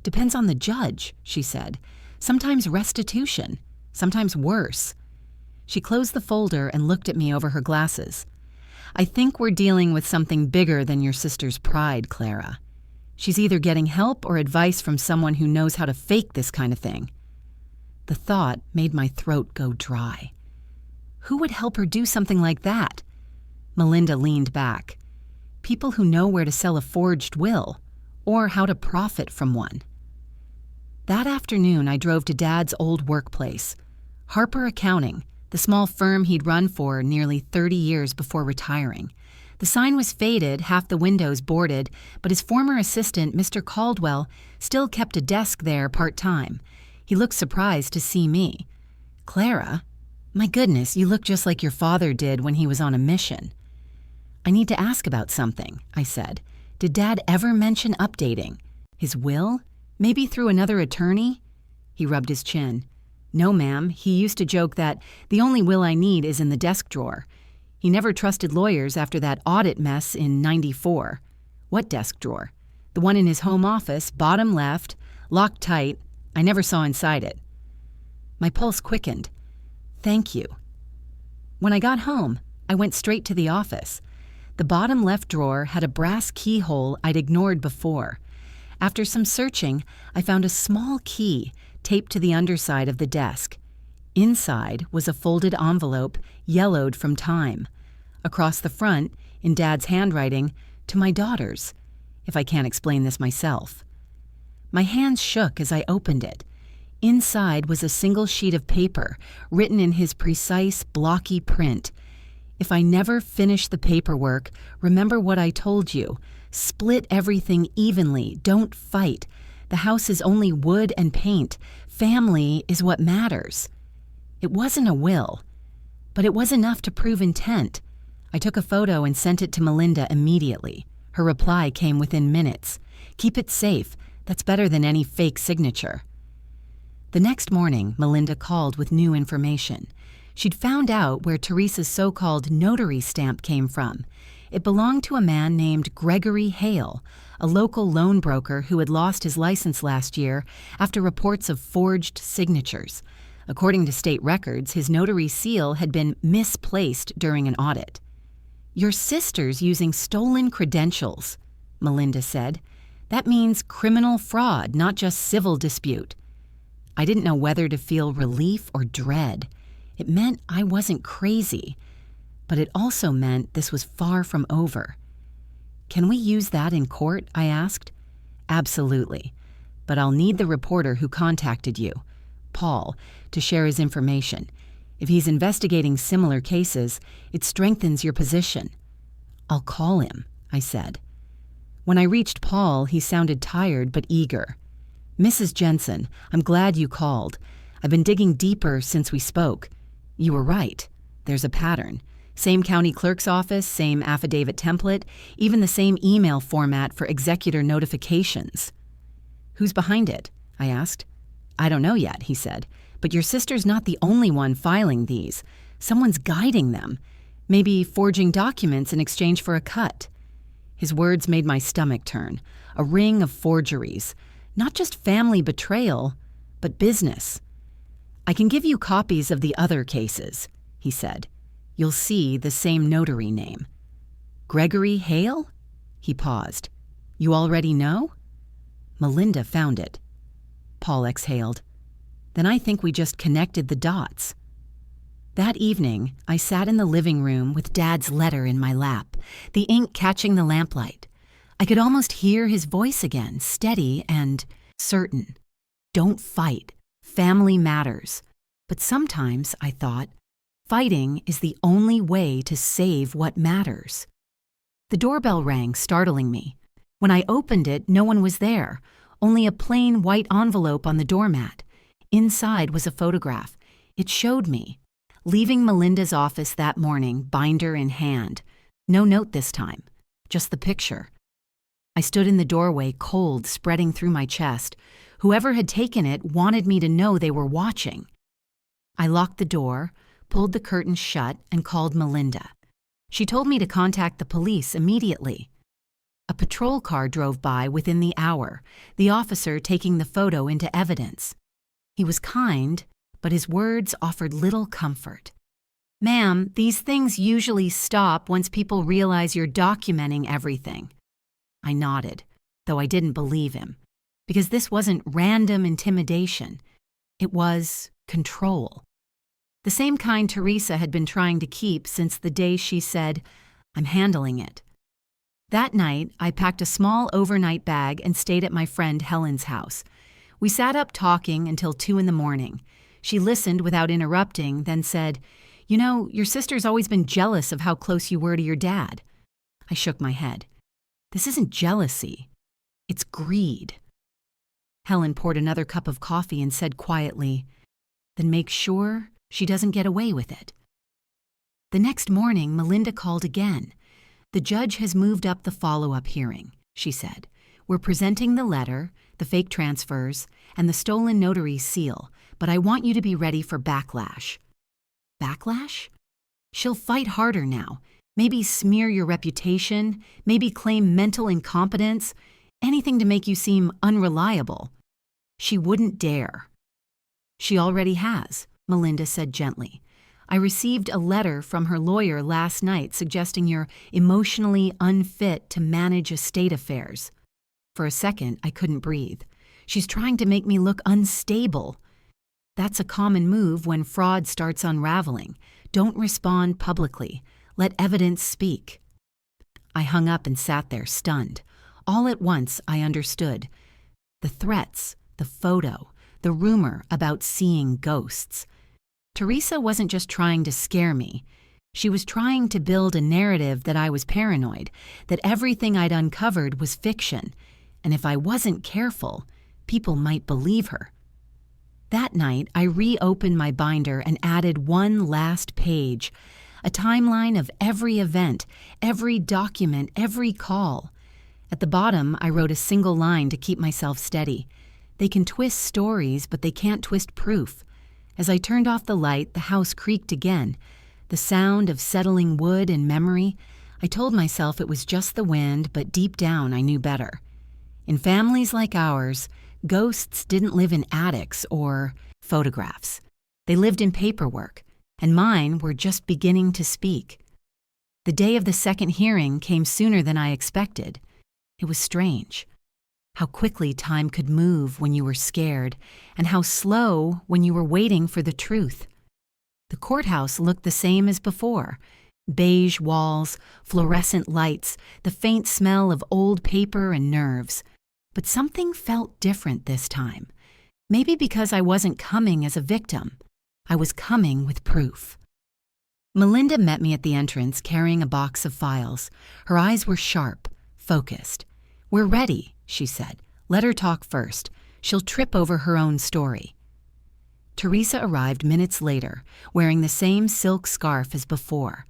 "Depends on the judge," she said. "Sometimes restitution, sometimes worse." She closed the folder and looked at me over her glasses. "I think we're dealing with something bigger than your sister's pride, Clara. She's either getting help or advice from someone who knows how to fake this kind of thing." The thought made my throat go dry. Who would help her do something like that? Melinda leaned back. People who know where to sell a forged will, or how to profit from one. That afternoon, I drove to Dad's old workplace, Harper Accounting, the small firm he'd run for nearly 30 years before retiring. The sign was faded, half the windows boarded, but his former assistant, Mr. Caldwell, still kept a desk there part-time. He looked surprised to see me. "Clara, my goodness, you look just like your father did when he was on a mission." "I need to ask about something," I said. "Did Dad ever mention updating? His will? Maybe through another attorney?" He rubbed his chin. "No, ma'am. He used to joke that the only will I need is in the desk drawer. He never trusted lawyers after that audit mess in '94. "What desk drawer?" "The one in his home office, bottom left, locked tight. I never saw inside it." My pulse quickened. "Thank you." When I got home, I went straight to the office. The bottom left drawer had a brass keyhole I'd ignored before. After some searching, I found a small key taped to the underside of the desk. Inside was a folded envelope, yellowed from time. Across the front, in Dad's handwriting, "To my daughters," if I can't explain this myself. My hands shook as I opened it. Inside was a single sheet of paper, written in his precise, blocky print. "If I never finish the paperwork, remember what I told you. Split everything evenly. Don't fight. The house is only wood and paint. Family is what matters." It wasn't a will, but it was enough to prove intent. I took a photo and sent it to Melinda immediately. Her reply came within minutes. "Keep it safe. That's better than any fake signature." The next morning, Melinda called with new information. She'd found out where Teresa's so-called notary stamp came from. It belonged to a man named Gregory Hale, a local loan broker who had lost his license last year after reports of forged signatures. According to state records, his notary seal had been misplaced during an audit. "Your sister's using stolen credentials," Melinda said. "That means criminal fraud, not just civil dispute." I didn't know whether to feel relief or dread. It meant I wasn't crazy, but it also meant this was far from over. "Can we use that in court?" I asked. "Absolutely, but I'll need the reporter who contacted you, Paul, to share his information. If he's investigating similar cases, it strengthens your position." "I'll call him," I said. When I reached Paul, he sounded tired but eager. "Mrs. Jensen, I'm glad you called. I've been digging deeper since we spoke. You were right. There's a pattern. Same county clerk's office, same affidavit template, even the same email format for executor notifications." "Who's behind it?" I asked. "I don't know yet," he said, "but your sister's not the only one filing these. Someone's guiding them, maybe forging documents in exchange for a cut. His words made my stomach turn. A ring of forgeries. Not just family betrayal, but business. I can give you copies of the other cases, he said. You'll see the same notary name. Gregory Hale? He paused. You already know? Melinda found it. Paul exhaled. Then I think we just connected the dots. That evening, I sat in the living room with Dad's letter in my lap, the ink catching the lamplight. I could almost hear his voice again, steady and certain. Don't fight. Family matters. But sometimes, I thought, fighting is the only way to save what matters. The doorbell rang, startling me. When I opened it, no one was there, only a plain white envelope on the doormat. Inside was a photograph. It showed me, leaving Melinda's office that morning, binder in hand. No note this time, just the picture. I stood in the doorway, cold spreading through my chest. Whoever had taken it wanted me to know they were watching. I locked the door, pulled the curtains shut, and called Melinda. She told me to contact the police immediately. A patrol car drove by within the hour, the officer taking the photo into evidence. He was kind, but his words offered little comfort. Ma'am, these things usually stop once people realize you're documenting everything. I nodded, though I didn't believe him, because this wasn't random intimidation. It was control. The same kind Teresa had been trying to keep since the day she said, I'm handling it. That night, I packed a small overnight bag and stayed at my friend Helen's house. We sat up talking until 2 a.m. She listened without interrupting, then said, You know, your sister's always been jealous of how close you were to your dad. I shook my head. This isn't jealousy. It's greed. Helen poured another cup of coffee and said quietly, Then make sure she doesn't get away with it. The next morning, Melinda called again. The judge has moved up the follow-up hearing, she said. We're presenting the letter, the fake transfers, and the stolen notary seal, but I want you to be ready for backlash. Backlash? She'll fight harder now. Maybe smear your reputation, maybe claim mental incompetence, anything to make you seem unreliable. She wouldn't dare. She already has, Melinda said gently. I received a letter from her lawyer last night suggesting you're emotionally unfit to manage estate affairs. For a second, I couldn't breathe. She's trying to make me look unstable. That's a common move when fraud starts unraveling. Don't respond publicly. Let evidence speak. I hung up and sat there, stunned. All at once, I understood. The threats, the photo, the rumor about seeing ghosts. Teresa wasn't just trying to scare me. She was trying to build a narrative that I was paranoid, that everything I'd uncovered was fiction, and if I wasn't careful, people might believe her. That night, I reopened my binder and added one last page, a timeline of every event, every document, every call. At the bottom, I wrote a single line to keep myself steady. They can twist stories, but they can't twist proof. As I turned off the light, the house creaked again. The sound of settling wood and memory. I told myself it was just the wind, but deep down I knew better. In families like ours, ghosts didn't live in attics or photographs. They lived in paperwork, and mine were just beginning to speak. The day of the second hearing came sooner than I expected. It was strange. How quickly time could move when you were scared, and how slow when you were waiting for the truth. The courthouse looked the same as before. Beige walls, fluorescent lights, the faint smell of old paper and nerves. But something felt different this time. Maybe because I wasn't coming as a victim. I was coming with proof. Melinda met me at the entrance carrying a box of files. Her eyes were sharp, focused. We're ready, she said. Let her talk first. She'll trip over her own story. Teresa arrived minutes later, wearing the same silk scarf as before.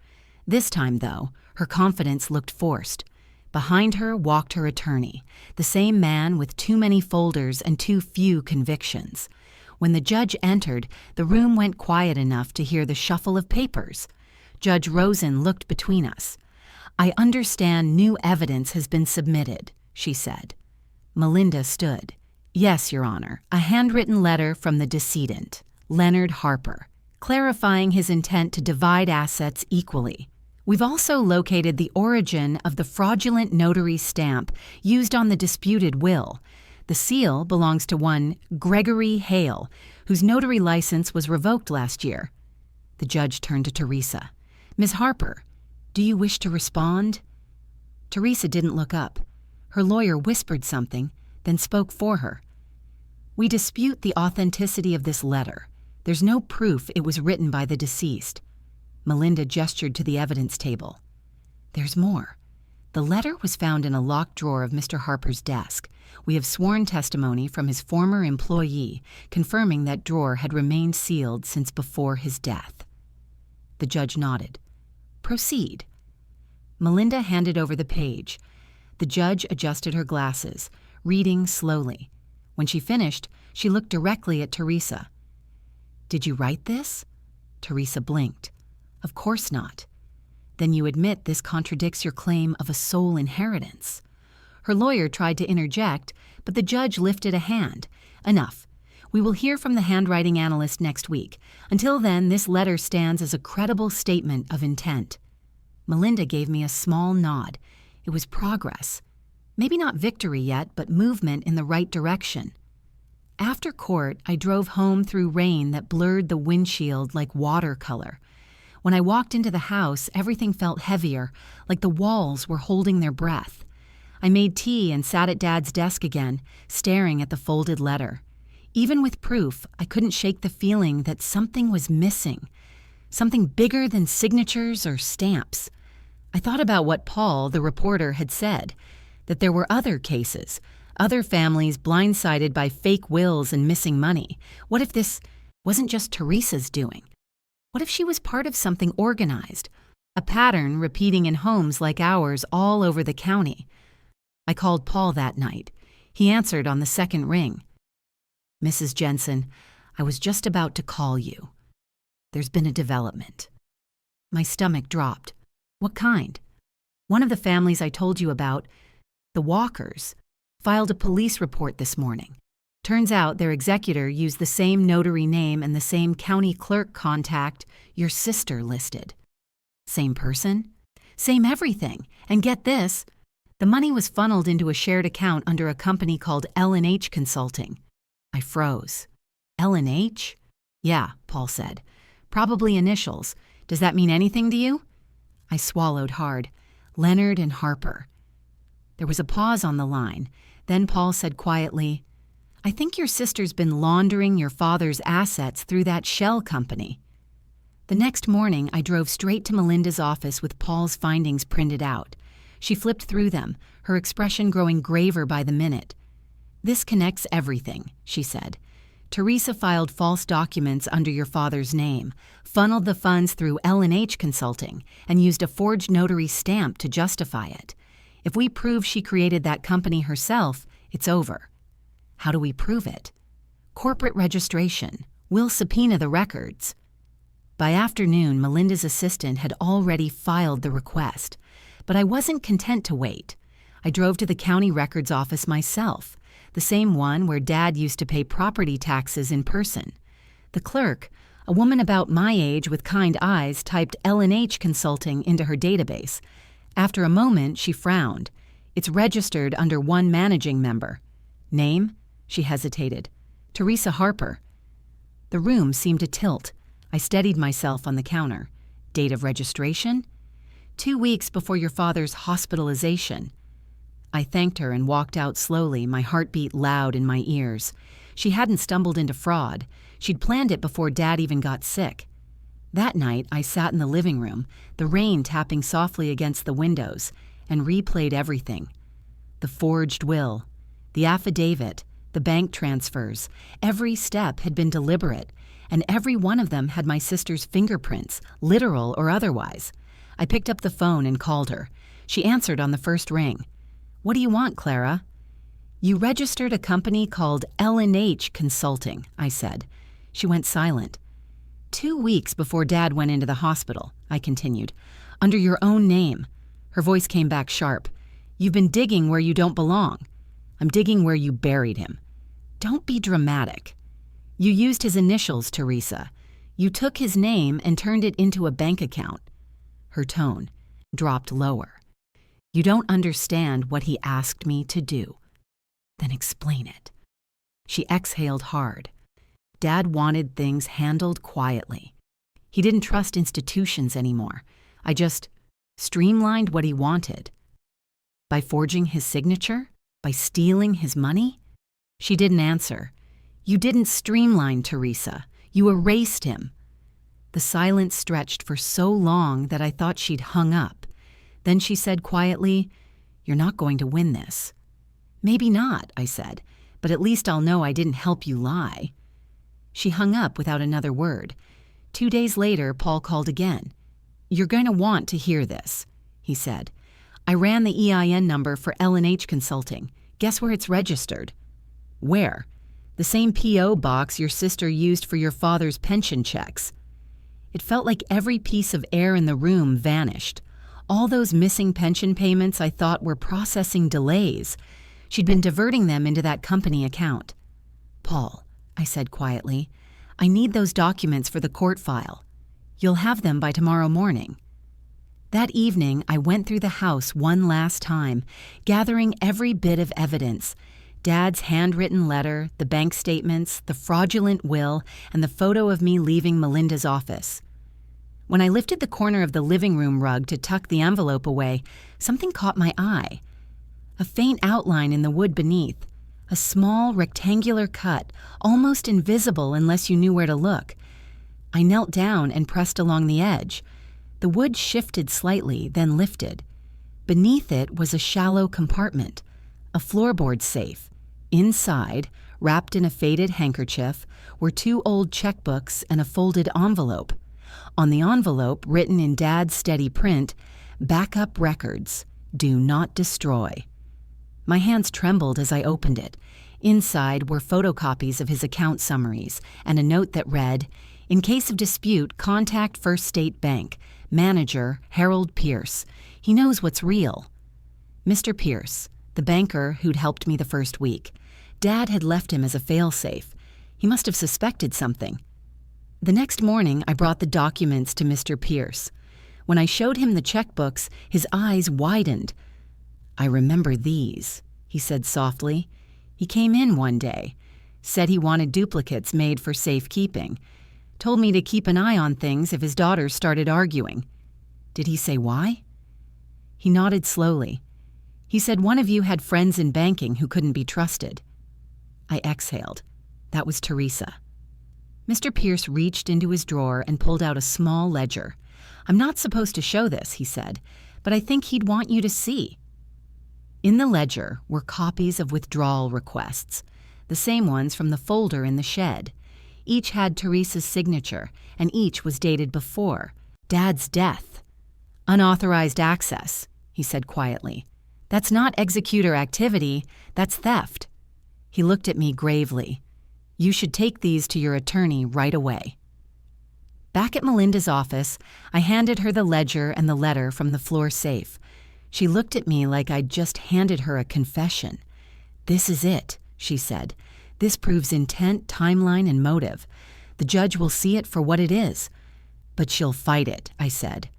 This time, though, her confidence looked forced. Behind her walked her attorney, the same man with too many folders and too few convictions. When the judge entered, the room went quiet enough to hear the shuffle of papers. Judge Rosen looked between us. "I understand new evidence has been submitted," she said. Melinda stood. "Yes, Your Honor, a handwritten letter from the decedent, Leonard Harper, clarifying his intent to divide assets equally. We've also located the origin of the fraudulent notary stamp used on the disputed will. The seal belongs to one Gregory Hale, whose notary license was revoked last year." The judge turned to Teresa. "Ms. Harper, do you wish to respond?" Teresa didn't look up. Her lawyer whispered something, then spoke for her. "We dispute the authenticity of this letter. There's no proof it was written by the deceased." Melinda gestured to the evidence table. "There's more. The letter was found in a locked drawer of Mr. Harper's desk. We have sworn testimony from his former employee confirming that drawer had remained sealed since before his death." The judge nodded. "Proceed." Melinda handed over the page. The judge adjusted her glasses, reading slowly. When she finished, she looked directly at Teresa. "Did you write this?" Teresa blinked. "Of course not." "Then you admit this contradicts your claim of a sole inheritance." Her lawyer tried to interject, but the judge lifted a hand. "Enough. We will hear from the handwriting analyst next week. Until then, this letter stands as a credible statement of intent." Melinda gave me a small nod. It was progress. Maybe not victory yet, but movement in the right direction. After court, I drove home through rain that blurred the windshield like watercolor. When I walked into the house, everything felt heavier, like the walls were holding their breath. I made tea and sat at Dad's desk again, staring at the folded letter. Even with proof, I couldn't shake the feeling that something was missing. Something bigger than signatures or stamps. I thought about what Paul, the reporter, had said, that there were other cases, other families blindsided by fake wills and missing money. What if this wasn't just Teresa's doing? What if she was part of something organized, a pattern repeating in homes like ours all over the county? I called Paul that night. He answered on the second ring. "Mrs. Jensen, I was just about to call you. There's been a development." My stomach dropped. "What kind?" "One of the families I told you about, the Walkers, filed a police report this morning. Turns out their executor used the same notary name and the same county clerk contact your sister listed." "Same person?" "Same everything. And get this, the money was funneled into a shared account under a company called L&H Consulting." I froze. "L&H?" "Yeah," Paul said. "Probably initials. Does that mean anything to you?" I swallowed hard. "Leonard and Harper." There was a pause on the line. Then Paul said quietly, "I think your sister's been laundering your father's assets through that shell company." The next morning, I drove straight to Melinda's office with Paul's findings printed out. She flipped through them, her expression growing graver by the minute. "This connects everything," she said. "Teresa filed false documents under your father's name, funneled the funds through L&H Consulting, and used a forged notary stamp to justify it. If we prove she created that company herself, it's over." "How do we prove it?" "Corporate registration. We'll subpoena the records." By afternoon, Melinda's assistant had already filed the request. But I wasn't content to wait. I drove to the county records office myself, the same one where Dad used to pay property taxes in person. The clerk, a woman about my age with kind eyes, typed L&H Consulting into her database. After a moment, she frowned. "It's registered under one managing member." "Name?" She hesitated. "Teresa Harper." The room seemed to tilt. I steadied myself on the counter. "Date of registration?" 2 weeks before your father's hospitalization." I thanked her and walked out slowly, my heartbeat loud in my ears. She hadn't stumbled into fraud. She'd planned it before Dad even got sick. That night, I sat in the living room, the rain tapping softly against the windows, and replayed everything. The forged will, the affidavit, the bank transfers. Every step had been deliberate, and every one of them had my sister's fingerprints, literal or otherwise. I picked up the phone and called her. She answered on the first ring. "What do you want, Clara?" You registered a company called L&H Consulting, I said. She went silent. 2 weeks before Dad went into the hospital, I continued, under your own name. Her voice came back sharp. You've been digging where you don't belong. I'm digging where you buried him. Don't be dramatic. You used his initials, Teresa. You took his name and turned it into a bank account. Her tone dropped lower. You don't understand what he asked me to do. Then explain it. She exhaled hard. Dad wanted things handled quietly. He didn't trust institutions anymore. I just streamlined what he wanted. By forging his signature? By stealing his money? She didn't answer. You didn't streamline Teresa. You erased him. The silence stretched for so long that I thought she'd hung up. Then she said quietly, You're not going to win this. Maybe not, I said, but at least I'll know I didn't help you lie. She hung up without another word. 2 days later, Paul called again. You're going to want to hear this, he said. I ran the EIN number for L&H Consulting. Guess where it's registered? Where? The same P.O. box your sister used for your father's pension checks. It felt like every piece of air in the room vanished. All those missing pension payments I thought were processing delays. She'd been diverting them into that company account. Paul, I said quietly, I need those documents for the court file. You'll have them by tomorrow morning. That evening, I went through the house one last time, gathering every bit of evidence. Dad's handwritten letter, the bank statements, the fraudulent will, and the photo of me leaving Melinda's office. When I lifted the corner of the living room rug to tuck the envelope away, something caught my eye. A faint outline in the wood beneath, a small rectangular cut, almost invisible unless you knew where to look. I knelt down and pressed along the edge. The wood shifted slightly, then lifted. Beneath it was a shallow compartment, a floorboard safe. Inside, wrapped in a faded handkerchief, were 2 old checkbooks and a folded envelope. On the envelope, written in Dad's steady print, "Backup records. Do not destroy." My hands trembled as I opened it. Inside were photocopies of his account summaries and a note that read, In case of dispute, contact First State Bank. Manager, Harold Pierce. He knows what's real. Mr. Pierce, the banker who'd helped me the first week. Dad had left him as a failsafe. He must have suspected something. The next morning, I brought the documents to Mr. Pierce. When I showed him the checkbooks, his eyes widened. I remember these, he said softly. He came in one day, said he wanted duplicates made for safekeeping. Told me to keep an eye on things if his daughters started arguing. Did he say why? He nodded slowly. He said one of you had friends in banking who couldn't be trusted. I exhaled. That was Teresa. Mr. Pierce reached into his drawer and pulled out a small ledger. I'm not supposed to show this, he said, but I think he'd want you to see. In the ledger were copies of withdrawal requests, the same ones from the folder in the shed. Each had Teresa's signature, and each was dated before Dad's death. Unauthorized access, he said quietly. That's not executor activity, that's theft. He looked at me gravely. You should take these to your attorney right away. Back at Melinda's office, I handed her the ledger and the letter from the floor safe. She looked at me like I'd just handed her a confession. This is it, she said. This proves intent, timeline, and motive. The judge will see it for what it is. But she'll fight it, I said.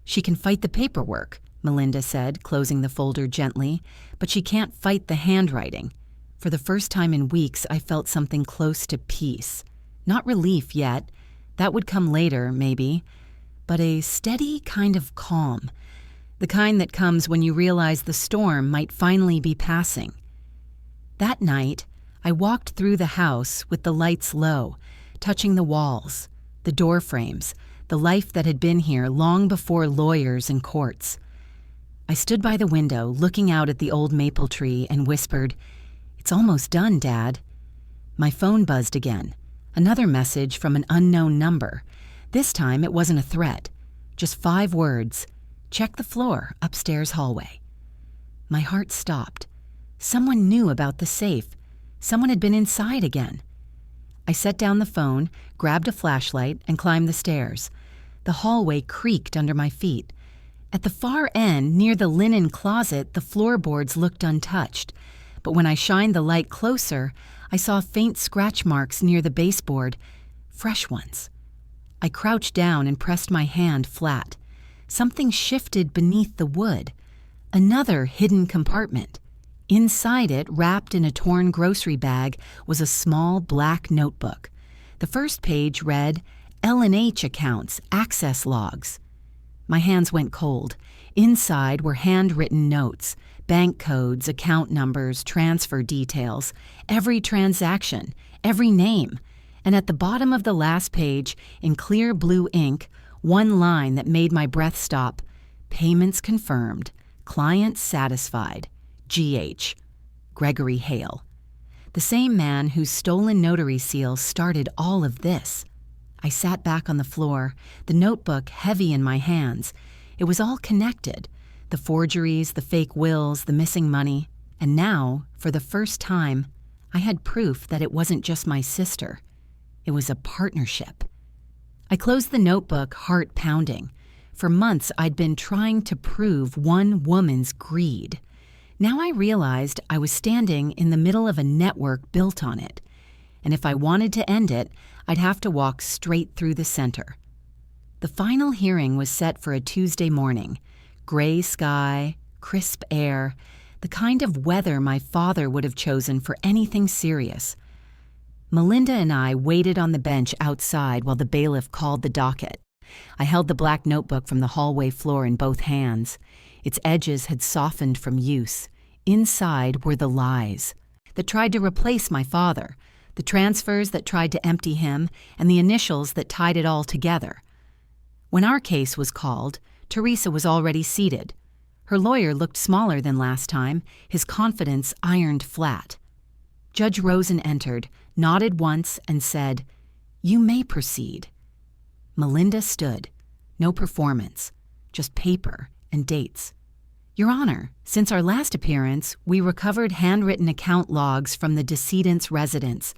She can fight the paperwork, Melinda said, closing the folder gently, but she can't fight the handwriting. For the first time in weeks, I felt something close to peace. Not relief yet. That would come later, maybe. But a steady kind of calm. The kind that comes when you realize the storm might finally be passing. That night, I walked through the house with the lights low, touching the walls, the door frames, the life that had been here long before lawyers and courts. I stood by the window, looking out at the old maple tree, and whispered, It's almost done, Dad. My phone buzzed again. Another message from an unknown number. This time it wasn't a threat. Just 5 words. Check the floor, upstairs hallway. My heart stopped. Someone knew about the safe. Someone had been inside again. I set down the phone, grabbed a flashlight, and climbed the stairs. The hallway creaked under my feet. At the far end, near the linen closet, the floorboards looked untouched. But when I shined the light closer, I saw faint scratch marks near the baseboard, fresh ones. I crouched down and pressed my hand flat. Something shifted beneath the wood. Another hidden compartment. Inside it, wrapped in a torn grocery bag, was a small black notebook. The first page read, L&H accounts, access logs. My hands went cold. Inside were handwritten notes, bank codes, account numbers, transfer details, every transaction, every name. And at the bottom of the last page, in clear blue ink, one line that made my breath stop, payments confirmed, client satisfied. G.H. Gregory Hale. The same man whose stolen notary seal started all of this. I sat back on the floor, the notebook heavy in my hands. It was all connected. The forgeries, the fake wills, the missing money. And now, for the first time, I had proof that it wasn't just my sister. It was a partnership. I closed the notebook, heart pounding. For months, I'd been trying to prove one woman's greed. Now I realized I was standing in the middle of a network built on it, and if I wanted to end it, I'd have to walk straight through the center. The final hearing was set for a Tuesday morning. Gray sky, crisp air, the kind of weather my father would have chosen for anything serious. Melinda and I waited on the bench outside while the bailiff called the docket. I held the black notebook from the hallway floor in both hands. Its edges had softened from use. Inside were the lies that tried to replace my father, the transfers that tried to empty him, and the initials that tied it all together. When our case was called, Teresa was already seated. Her lawyer looked smaller than last time, his confidence ironed flat. Judge Rosen entered, nodded once, and said, "You may proceed." Melinda stood. No performance, just paper and dates. Your Honor, since our last appearance, we recovered handwritten account logs from the decedent's residence,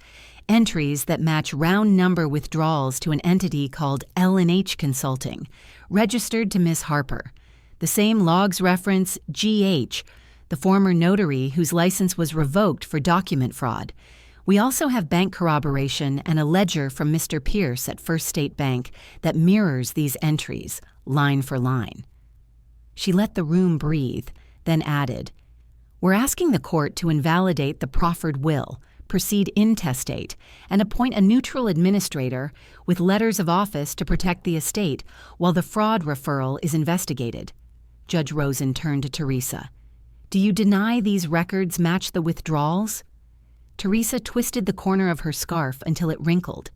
entries that match round number withdrawals to an entity called L&H Consulting, registered to Miss Harper. The same logs reference G.H., the former notary whose license was revoked for document fraud. We also have bank corroboration and a ledger from Mr. Pierce at First State Bank that mirrors these entries, line for line. She let the room breathe, then added, "We're asking the court to invalidate the proffered will, proceed intestate, and appoint a neutral administrator with letters of office to protect the estate while the fraud referral is investigated." Judge Rosen turned to Teresa. "Do you deny these records match the withdrawals?" Teresa twisted the corner of her scarf until it wrinkled.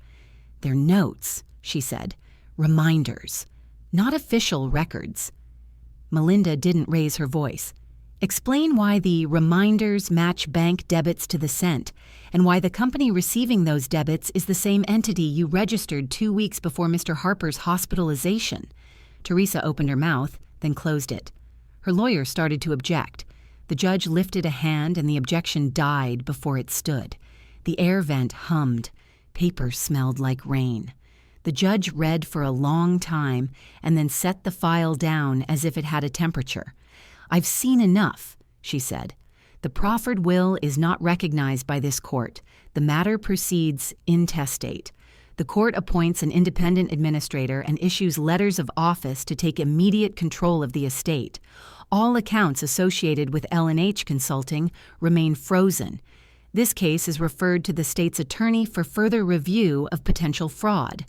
"They're notes," she said. "Reminders, not official records." Melinda didn't raise her voice. "Explain why the reminders match bank debits to the cent, and why the company receiving those debits is the same entity you registered 2 weeks before Mr. Harper's hospitalization." Teresa opened her mouth, then closed it. Her lawyer started to object. The judge lifted a hand and the objection died before it stood. The air vent hummed. Paper smelled like rain. The judge read for a long time and then set the file down as if it had a temperature. "I've seen enough," she said. "The proffered will is not recognized by this court. The matter proceeds intestate. The court appoints an independent administrator and issues letters of office to take immediate control of the estate. All accounts associated with L&H Consulting remain frozen. This case is referred to the state's attorney for further review of potential fraud."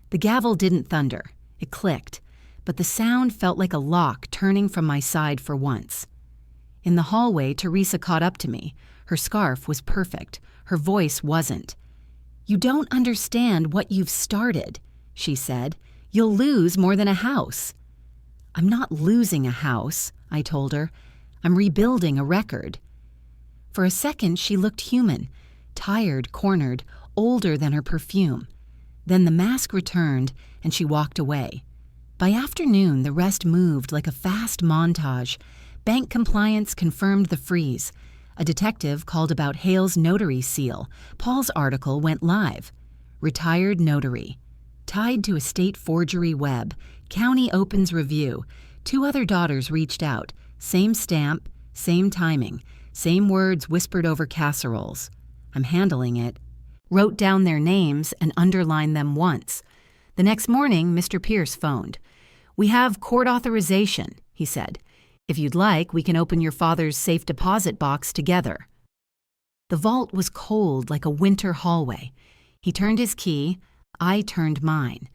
The gavel didn't thunder. It clicked, but the sound felt like a lock turning from my side for once. In the hallway, Teresa caught up to me. Her scarf was perfect. Her voice wasn't. "You don't understand what you've started," she said. "You'll lose more than a house." "I'm not losing a house," I told her. "I'm rebuilding a record." For a second, she looked human, tired, cornered, older than her perfume. Then the mask returned, and she walked away. By afternoon, the rest moved like a fast montage. Bank compliance confirmed the freeze. A detective called about Hale's notary seal. Paul's article went live. Retired notary. Tied to estate forgery web. County opens review. 2 other daughters reached out. Same stamp, same timing, same words whispered over casseroles. I'm handling it. Wrote down their names and underlined them once. The next morning, Mr. Pierce phoned. "We have court authorization," he said. "If you'd like, we can open your father's safe deposit box together." The vault was cold like a winter hallway. He turned his key. I turned mine.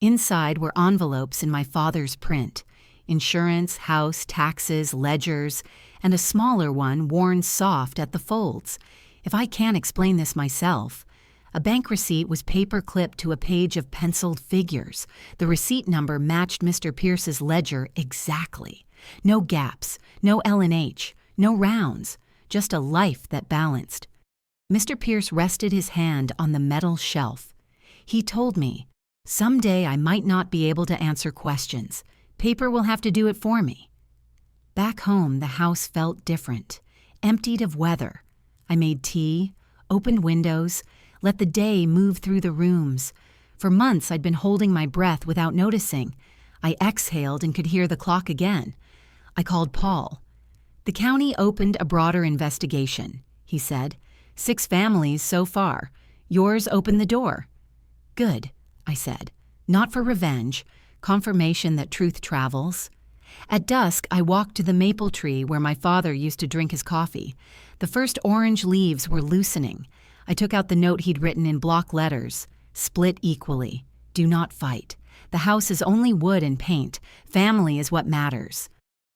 Inside were envelopes in my father's print. Insurance, house, taxes, ledgers, and a smaller one worn soft at the folds. If I can't explain this myself. A bank receipt was paper-clipped to a page of penciled figures. The receipt number matched Mr. Pierce's ledger exactly. No gaps, no L&H, no rounds, just a life that balanced. Mr. Pierce rested his hand on the metal shelf. He told me, "Someday I might not be able to answer questions. Paper will have to do it for me." Back home, the house felt different, emptied of weather. I made tea, opened windows, let the day move through the rooms. For months, I'd been holding my breath without noticing. I exhaled and could hear the clock again. I called Paul. "The county opened a broader investigation," he said. "6 families so far. Yours opened the door." "Good," I said. "Not for revenge. Confirmation that truth travels." At dusk, I walked to the maple tree where my father used to drink his coffee. The first orange leaves were loosening. I took out the note he'd written in block letters. "Split equally. Do not fight. The house is only wood and paint. Family is what matters."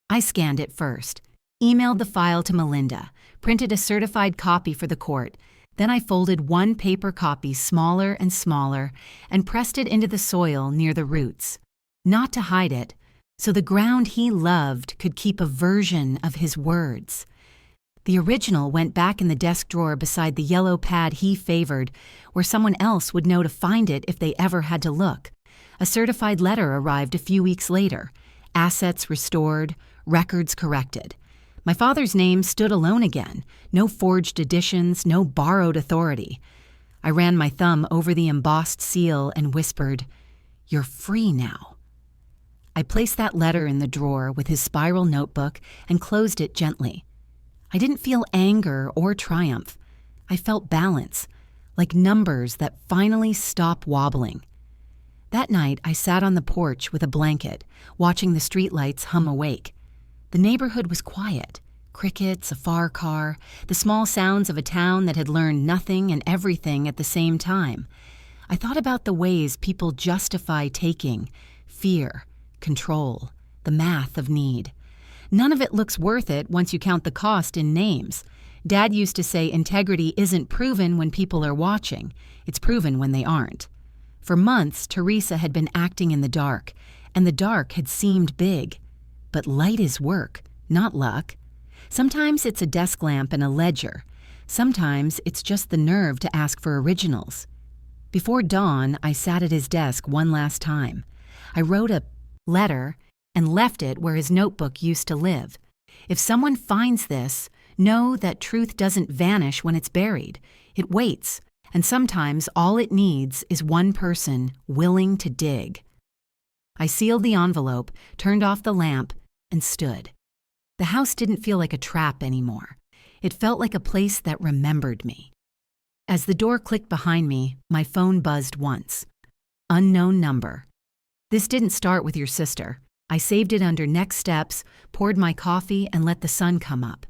I scanned it first, emailed the file to Melinda, printed a certified copy for the court. Then I folded one paper copy smaller and smaller and pressed it into the soil near the roots. Not to hide it, so the ground he loved could keep a version of his words. The original went back in the desk drawer beside the yellow pad he favored, where someone else would know to find it if they ever had to look. A certified letter arrived a few weeks later. Assets restored, records corrected. My father's name stood alone again. No forged additions, no borrowed authority. I ran my thumb over the embossed seal and whispered, "You're free now." I placed that letter in the drawer with his spiral notebook and closed it gently. I didn't feel anger or triumph. I felt balance, like numbers that finally stop wobbling. That night, I sat on the porch with a blanket, watching the streetlights hum awake. The neighborhood was quiet. Crickets, a far car, the small sounds of a town that had learned nothing and everything at the same time. I thought about the ways people justify taking, fear, control, the math of need. None of it looks worth it once you count the cost in names. Dad used to say integrity isn't proven when people are watching. It's proven when they aren't. For months, Teresa had been acting in the dark, and the dark had seemed big. But light is work, not luck. Sometimes it's a desk lamp and a ledger. Sometimes it's just the nerve to ask for originals. Before dawn, I sat at his desk one last time. I wrote a letter and left it where his notebook used to live. If someone finds this, know that truth doesn't vanish when it's buried. It waits, and sometimes all it needs is one person willing to dig. I sealed the envelope, turned off the lamp, and stood. The house didn't feel like a trap anymore. It felt like a place that remembered me. As the door clicked behind me, my phone buzzed once. Unknown number. "This didn't start with your sister." I saved it under next steps, poured my coffee, and let the sun come up.